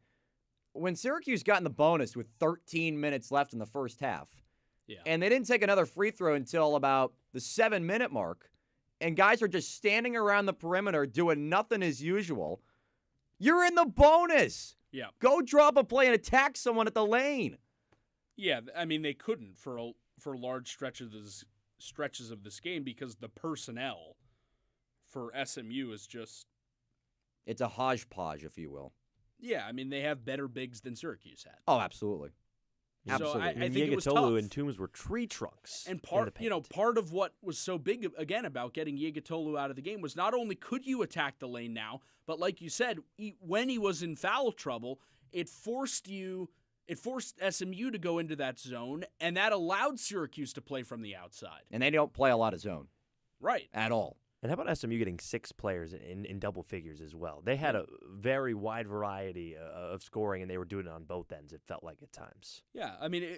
When Syracuse got in the bonus with 13 minutes left in the first half, and they didn't take another free throw until about the 7-minute mark, and guys are just standing around the perimeter doing nothing as usual, you're in the bonus. Yeah. Go drop a play and attack someone at the lane. Yeah, I mean, they couldn't for large stretches of this game because the personnel for SMU is just... It's a hodgepodge, if you will. Yeah, I mean, they have better bigs than Syracuse had. Oh, absolutely. So Absolutely. I think it was tough. and Toombs were tree trunks. And part of what was so big, again, about getting Yegatolu out of the game was not only could you attack the lane now, but like you said, when he was in foul trouble, it forced SMU to go into that zone, and that allowed Syracuse to play from the outside. And they don't play a lot of zone. Right. At all. And how about SMU getting 6 players in double figures as well? They had a very wide variety of scoring, and they were doing it on both ends, it felt like at times. Yeah, I mean,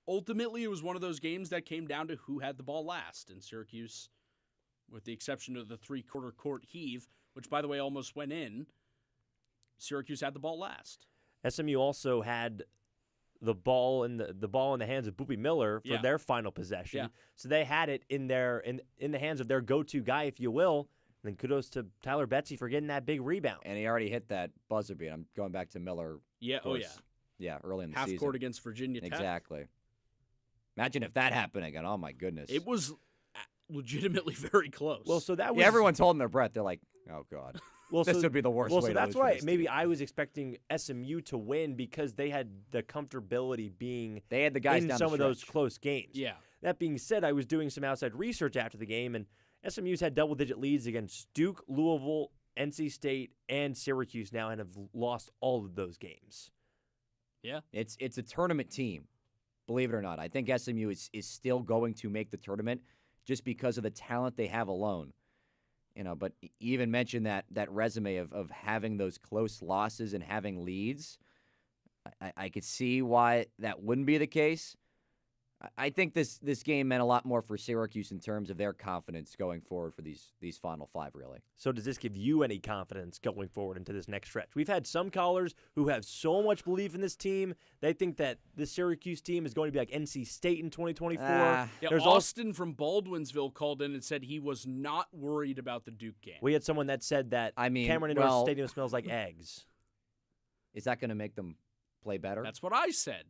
ultimately it was one of those games that came down to who had the ball last. And Syracuse, with the exception of the 3-quarter court heave, which, by the way, almost went in, Syracuse had the ball last. SMU also had the ball in the hands of Boopy Miller for their final possession. Yeah. So they had it in the hands of their go-to guy, if you will. And then kudos to Tyler Betsy for getting that big rebound. And he already hit that buzzer beat. I'm going back to Miller. Yeah, Yeah, early in the season. Half court against Virginia Tech. Exactly. Imagine if that happened again. Oh, my goodness. It was legitimately very close. Well, so that was... Yeah, everyone's holding their breath. They're like, oh, God. Well, this would be the worst way to lose. That's why maybe I was expecting SMU to win because they had the comfortability being they had the guys in down some the of those stretch. close games. Yeah. That being said, I was doing some outside research after the game, and SMU's had double-digit leads against Duke, Louisville, NC State, and Syracuse now and have lost all of those games. Yeah. It's a tournament team, believe it or not. I think SMU is still going to make the tournament just because of the talent they have alone. But you even mentioned that resume of having those close losses and having leads. I could see why that wouldn't be the case. I think this game meant a lot more for Syracuse in terms of their confidence going forward for these Final Five, really. So does this give you any confidence going forward into this next stretch? We've had some callers who have so much belief in this team. They think that this Syracuse team is going to be like NC State in 2024. Austin from Baldwinsville called in and said he was not worried about the Duke game. We had someone that said that Cameron Indoor Stadium smells like eggs. Is that going to make them play better? That's what I said.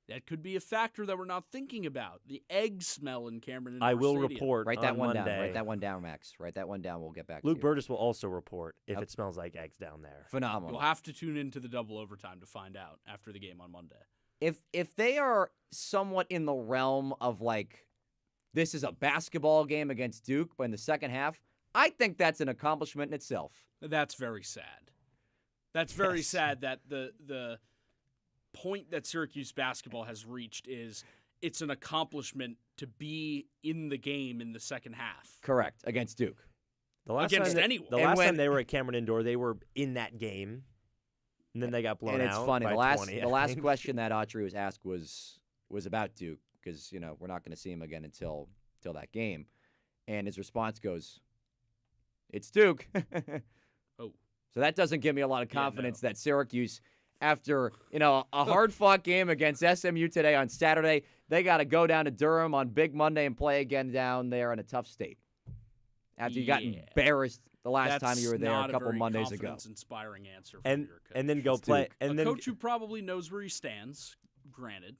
That could be a factor that we're not thinking about. The egg smell in Cameron Indoor I will Stadium. report Write that on one Monday. down. Write that one down, Max. Write that one down. We'll get back Luke to you. Burgess will also report if it smells like eggs down there. Phenomenal. You'll have to tune into the double overtime to find out after the game on Monday. If they are somewhat in the realm of like, this is a basketball game against Duke, but in the second half, I think that's an accomplishment in itself. That's very sad. That's very sad that the point that Syracuse basketball has reached is it's an accomplishment to be in the game in the second half. Correct. Against Duke. The last anyone. The last time they were at Cameron Indoor, they were in that game, and then they got blown out. And it's funny. By 20, the last question that Autry was asked was about Duke because we're not going to see him again until that game, and his response goes, "It's Duke." Oh, so that doesn't give me a lot of confidence that Syracuse, after a hard-fought game against SMU today on Saturday, they got to go down to Durham on Big Monday and play again down there in a tough state. After you got embarrassed the last time you were there a couple Mondays ago. That's not a very confidence-inspiring answer from your coach. And then go play. And a coach who probably knows where he stands, granted.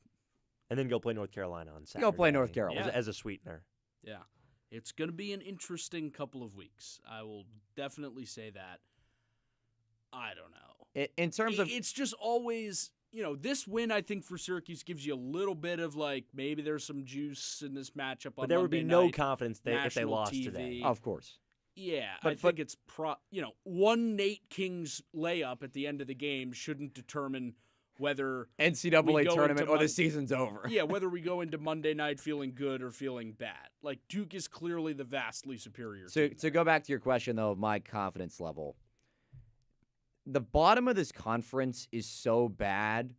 And then go play North Carolina on Saturday. Go play North Carolina. As a sweetener. Yeah. It's going to be an interesting couple of weeks. I will definitely say that. I don't know. In terms of... It's just always... this win, I think, for Syracuse gives you a little bit of, maybe there's some juice in this matchup on But there would be Monday no night, confidence if they lost TV. today. Of course. Yeah, I think it's one Nate King's layup at the end of the game shouldn't determine whether NCAA tournament or the season's over. Yeah, whether we go into Monday night feeling good or feeling bad. Duke is clearly the vastly superior team. To go back to your question, though, of my confidence level, the bottom of this conference is so bad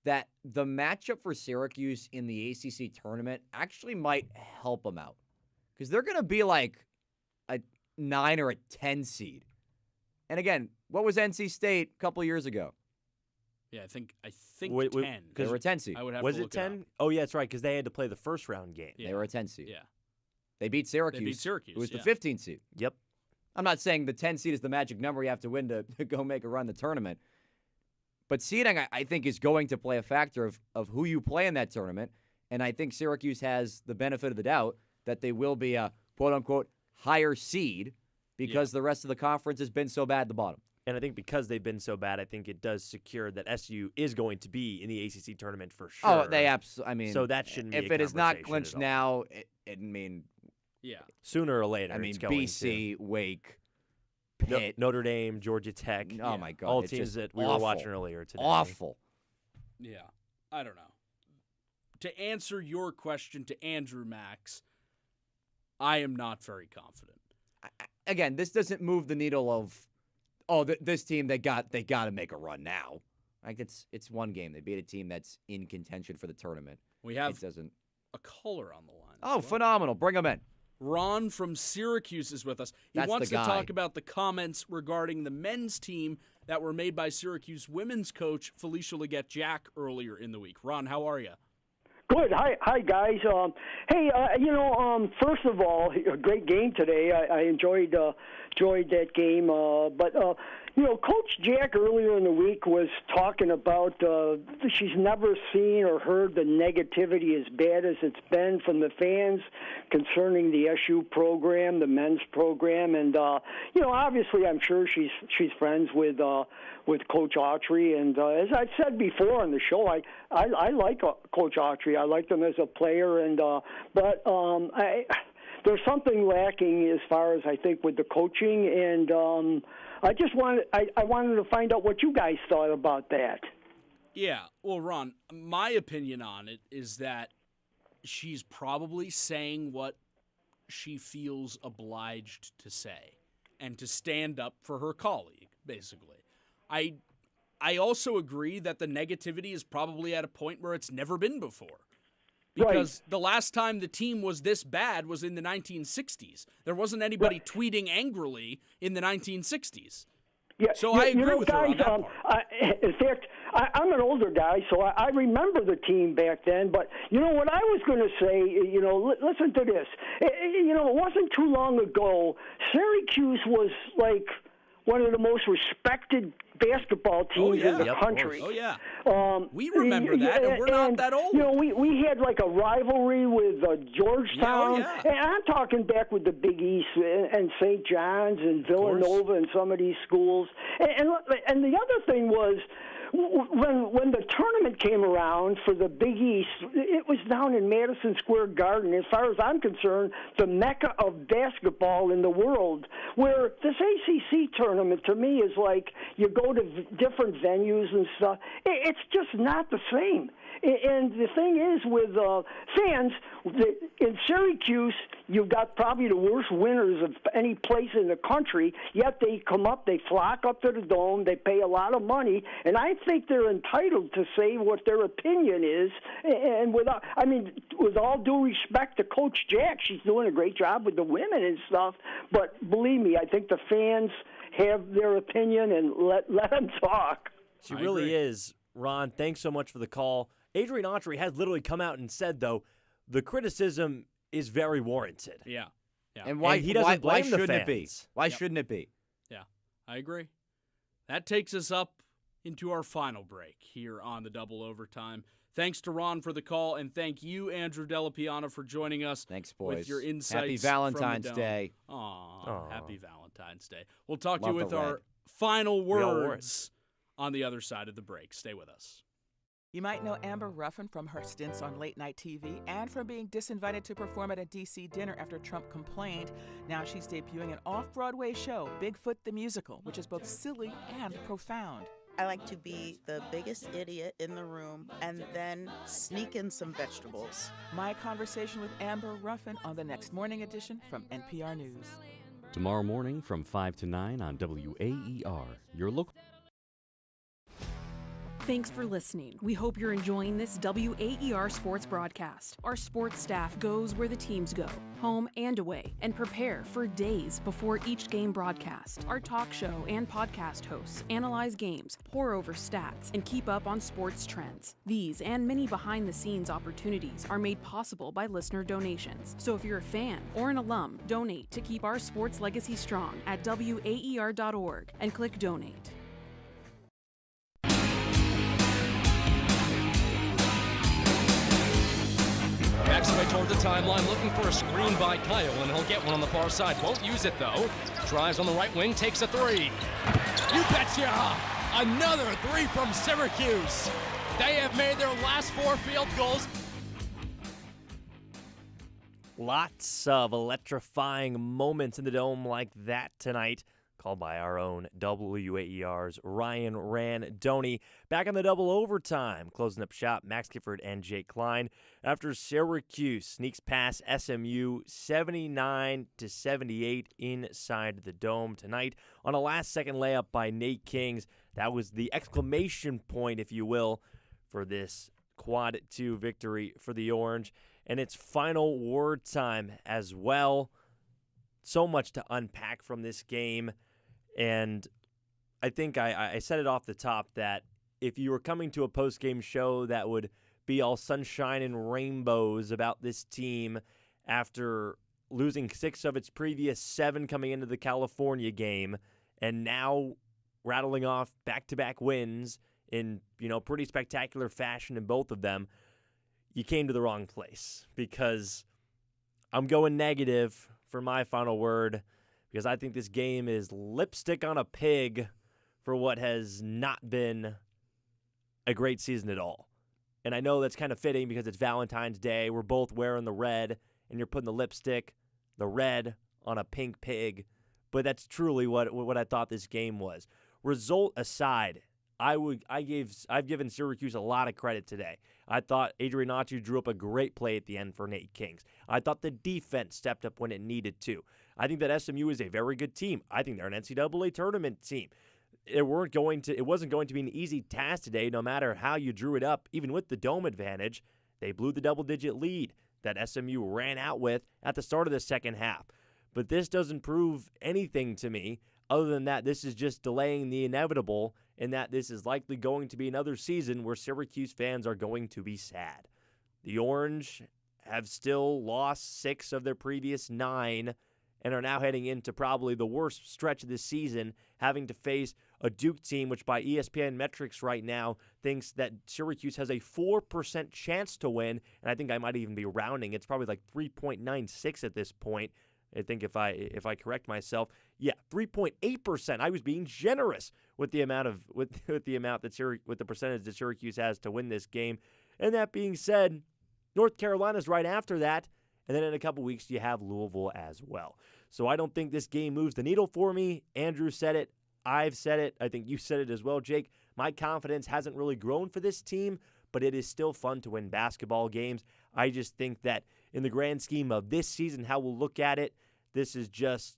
that the matchup for Syracuse in the ACC tournament actually might help them out. Because they're going to be like a 9 or a 10 seed. And again, what was NC State a couple years ago? Yeah, I think 10. They were a 10 seed. I would have was to it look 10? Oh, yeah, that's right, because they had to play the first round game. Yeah. They were a 10 seed. Yeah. They beat Syracuse. They beat Syracuse, It was yeah. the 15 seed. Yep. I'm not saying the 10 seed is the magic number you have to win to go make a run in the tournament. But seeding, I think, is going to play a factor of who you play in that tournament. And I think Syracuse has the benefit of the doubt that they will be a quote-unquote higher seed because the rest of the conference has been so bad at the bottom. And I think because they've been so bad, I think it does secure that SU is going to be in the ACC tournament for sure. Oh, they absolutely. I mean, so that shouldn't be if a it is not conversation clinched at all. now, yeah, sooner or later. I mean, it's going BC, to. Wake, No, Pitt, Notre Dame, Georgia Tech. Oh my God! All it's teams just that we awful. were watching earlier today. Awful. Yeah, I don't know. To answer your question to Andrew Max, I am not very confident. Again, this doesn't move the needle of, this team they got to make a run now. Like it's one game. They beat a team that's in contention for the tournament. We have it doesn't. a caller on the line. Oh, phenomenal! Bring him in. Ron from Syracuse is with us. He That's wants the to guy. talk about the comments regarding the men's team that were made by Syracuse women's coach Felicia Leggett-Jack earlier in the week. Ron, how are you? Good. Hi, guys. Hey, first of all, a great game today. I enjoyed that game. But Coach Jack earlier in the week was talking about she's never seen or heard the negativity as bad as it's been from the fans concerning the SU program, the men's program, and obviously I'm sure she's friends with Coach Autry, and as I've said before on the show, I like Coach Autry. I liked him as a player, and but there's something lacking as far as I think with the coaching, and I wanted to find out what you guys thought about that. Yeah, well, Ron, my opinion on it is that she's probably saying what she feels obliged to say. and to stand up for her colleague, basically. I also agree that the negativity is probably at a point where it's never been before. Because the last time the team was this bad was in the 1960s. There wasn't anybody tweeting angrily in the 1960s. Yeah, so I agree with guys, her on that part. In fact, I'm an older guy, so I remember the team back then. But you know what I was going to say? Listen to this. It wasn't too long ago. Syracuse was like one of the most respected basketball teams in the country. Oh, yeah. We remember that, and we're not that old. We had like a rivalry with Georgetown. Yeah, oh, yeah. And I'm talking back with the Big East and St. John's and Villanova and some of these schools. And the other thing was, when the tournament came around for the Big East, it was down in Madison Square Garden, as far as I'm concerned, the mecca of basketball in the world, where this ACC tournament to me is like you go to different venues and stuff. It's just not the same. And the thing is with fans, in Syracuse, you've got probably the worst winters of any place in the country, yet they come up, they flock up to the Dome, they pay a lot of money, and I think they're entitled to say what their opinion is. And with all due respect to Coach Jack, she's doing a great job with the women and stuff, but believe me, I think the fans have their opinion, and let them talk. She really is. Ron, thanks so much for the call. Adrian Autry has literally come out and said, though, the criticism is very warranted. Yeah. And why he doesn't blame the shouldn't fans. it be? Why shouldn't it be? Yeah, I agree. That takes us up into our final break here on the Double Overtime. Thanks to Ron for the call, and thank you, Andrew Delapiana, for joining us. Thanks, boys. With your insights. Happy Valentine's Day. Aw, happy Valentine's Day. We'll talk to you with our final words on the other side of the break. Stay with us. You might know Amber Ruffin from her stints on late night TV and from being disinvited to perform at a D.C. dinner after Trump complained. Now she's debuting an off-Broadway show, Bigfoot the Musical, which is both silly and profound. I like to be the biggest idiot in the room and then sneak in some vegetables. My conversation with Amber Ruffin on the next morning edition from NPR News. Tomorrow morning from 5 to 9 on WAER, your local. Thanks for listening. We hope you're enjoying this WAER sports broadcast. Our sports staff goes where the teams go, home and away, and prepare for days before each game broadcast. Our talk show and podcast hosts analyze games, pore over stats, and keep up on sports trends. These and many behind-the-scenes opportunities are made possible by listener donations. So if you're a fan or an alum, donate to keep our sports legacy strong at WAER.org and click Donate. Backs away toward the timeline, looking for a screen by Kyle, and he'll get one on the far side. Won't use it, though. Drives on the right wing, takes a three. You betcha! Another three from Syracuse. They have made their last 4 field goals. Lots of electrifying moments in the Dome like that tonight, called by our own WAER's Ryan Randoni. Back on the double overtime, closing up shop, Max Gifford and Jake Klein. After Syracuse sneaks past SMU 79-78 inside the Dome tonight on a last-second layup by Nate Kings. That was the exclamation point, if you will, for this quad 2 victory for the Orange. And it's final word time as well. So much to unpack from this game. And I think I said it off the top that if you were coming to a post-game show that would be all sunshine and rainbows about this team after losing 6 of its previous 7 coming into the California game and now rattling off back-to-back wins in, pretty spectacular fashion in both of them, you came to the wrong place, because I'm going negative for my final word, because I think this game is lipstick on a pig for what has not been a great season at all. And I know that's kind of fitting because it's Valentine's Day. We're both wearing the red, and you're putting the red, on a pink pig. But that's truly what I thought this game was. Result aside, I've given Syracuse a lot of credit today. I thought Adrian Autry drew up a great play at the end for Nate Kings. I thought the defense stepped up when it needed to. I think that SMU is a very good team. I think they're an NCAA tournament team. It wasn't going to be an easy task today, no matter how you drew it up, even with the dome advantage. They blew the double-digit lead that SMU ran out with at the start of the second half. But this doesn't prove anything to me other than that this is just delaying the inevitable, and that this is likely going to be another season where Syracuse fans are going to be sad. The Orange have still lost 6 of their previous 9 and are now heading into probably the worst stretch of this season, having to face a Duke team which by ESPN metrics right now thinks that Syracuse has a 4% chance to win, and I think I might even be rounding. It's probably like 3.96 at this point. I think if I correct myself, 3.8%. I was being generous with the percentage that Syracuse has to win this game. And that being said, North Carolina's right after that, and then in a couple weeks you have Louisville as well. So I don't think this game moves the needle for me. Andrew said it. I've said it. I think you said it as well, Jake. My confidence hasn't really grown for this team, but it is still fun to win basketball games. I just think that in the grand scheme of this season, how we'll look at it, this is just,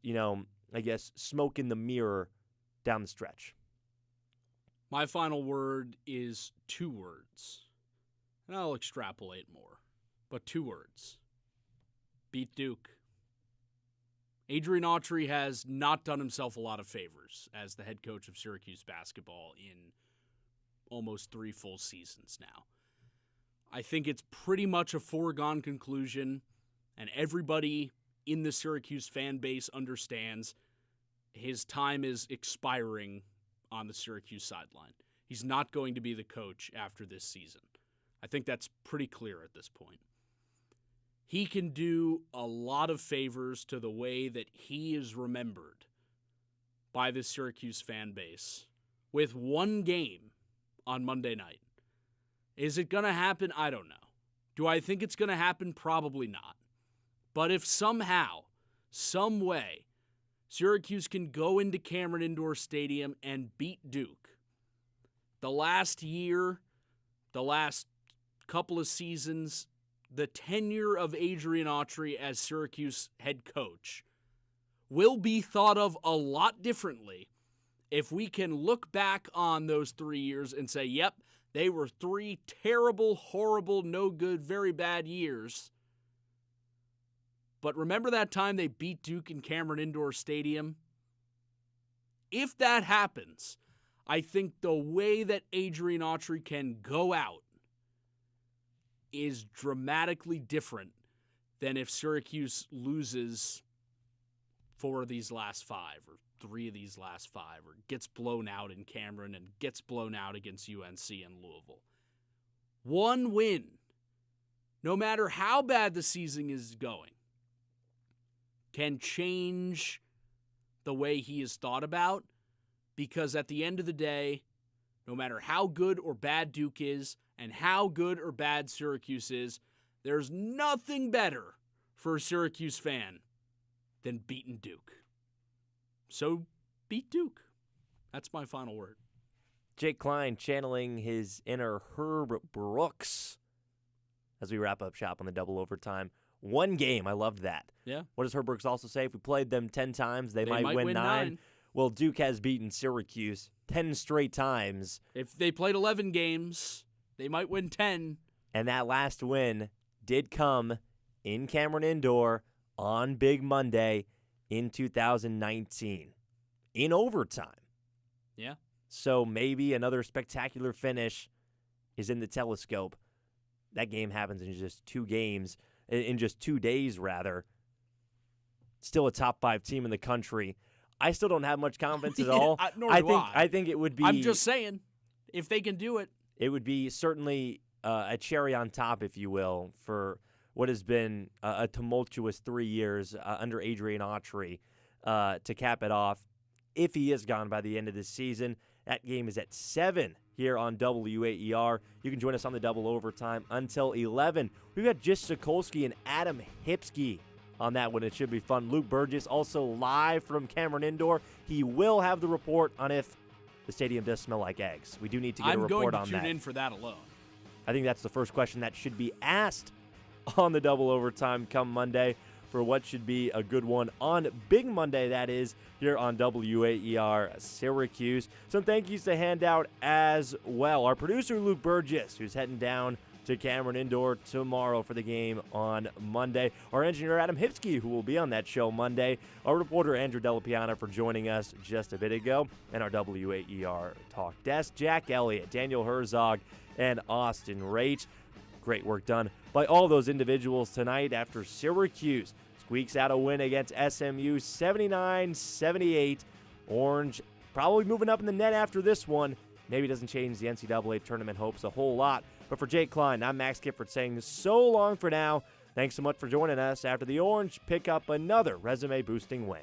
I guess, smoke in the mirror down the stretch. My final word is 2 words. And I'll extrapolate more. But 2 words. Beat Duke. Adrian Autry has not done himself a lot of favors as the head coach of Syracuse basketball in almost 3 full seasons now. I think it's pretty much a foregone conclusion, and everybody in the Syracuse fan base understands his time is expiring on the Syracuse sideline. He's not going to be the coach after this season. I think that's pretty clear at this point. He can do a lot of favors to the way that he is remembered by the Syracuse fan base with 1 game on Monday night. Is it going to happen? I don't know. Do I think it's going to happen? Probably not. But if somehow, some way, Syracuse can go into Cameron Indoor Stadium and beat Duke, the last year, the last couple of seasons, the tenure of Adrian Autry as Syracuse head coach will be thought of a lot differently if we can look back on those 3 years and say, yep, they were 3 terrible, horrible, no good, very bad years. But remember that time they beat Duke in Cameron Indoor Stadium? If that happens, I think the way that Adrian Autry can go out is dramatically different than if Syracuse loses 4 of these last 5 or 3 of these last 5 or gets blown out in Cameron and gets blown out against UNC and Louisville. 1 win, no matter how bad the season is going, can change the way he is thought about, because at the end of the day, no matter how good or bad Duke is and how good or bad Syracuse is, there's nothing better for a Syracuse fan than beating Duke. So, beat Duke. That's my final word. Jake Klein channeling his inner Herb Brooks as we wrap up shop on the double overtime. 1 game. I loved that. Yeah. What does Herb Brooks also say? If we played them 10 times, they might win 9. Well, Duke has beaten Syracuse 10 straight times. If they played 11 games, they might win 10. And that last win did come in Cameron Indoor on Big Monday in 2019 in overtime. Yeah. So maybe another spectacular finish is in the telescope. That game happens in just 2 days, rather. Still a top 5 team in the country. I still don't have much confidence at all. I think it would be. I'm just saying, if they can do it, it would be certainly a cherry on top, if you will, for what has been a tumultuous 3 years under Adrian Autry to cap it off. If he is gone by the end of this season, that game is at 7 here on WAER. You can join us on the double overtime until 11. We've got Jis Sokolsky and Adam Hipsky on that one. It should be fun. Luke Burgess also live from Cameron Indoor. He will have the report on if the stadium does smell like eggs. We do need to get a report on that. I'm going to tune in for that alone. I think that's the first question that should be asked on the double overtime come Monday. for what should be a good one on Big Monday, that is, here on WAER Syracuse. Some thank yous to hand out as well. Our producer, Luke Burgess, who's heading down to Cameron Indoor tomorrow for the game on Monday. Our engineer, Adam Hipsky, who will be on that show Monday. Our reporter, Andrew Delapiana, for joining us just a bit ago. And our WAER Talk Desk, Jack Elliott, Daniel Herzog, and Austin Raich. Great work done by all those individuals tonight after Syracuse squeaks out a win against SMU 79-78. Orange probably moving up in the net after this one. Maybe doesn't change the NCAA tournament hopes a whole lot. But for Jake Klein, I'm Max Gifford saying so long for now. Thanks so much for joining us after the Orange pick up another resume-boosting win.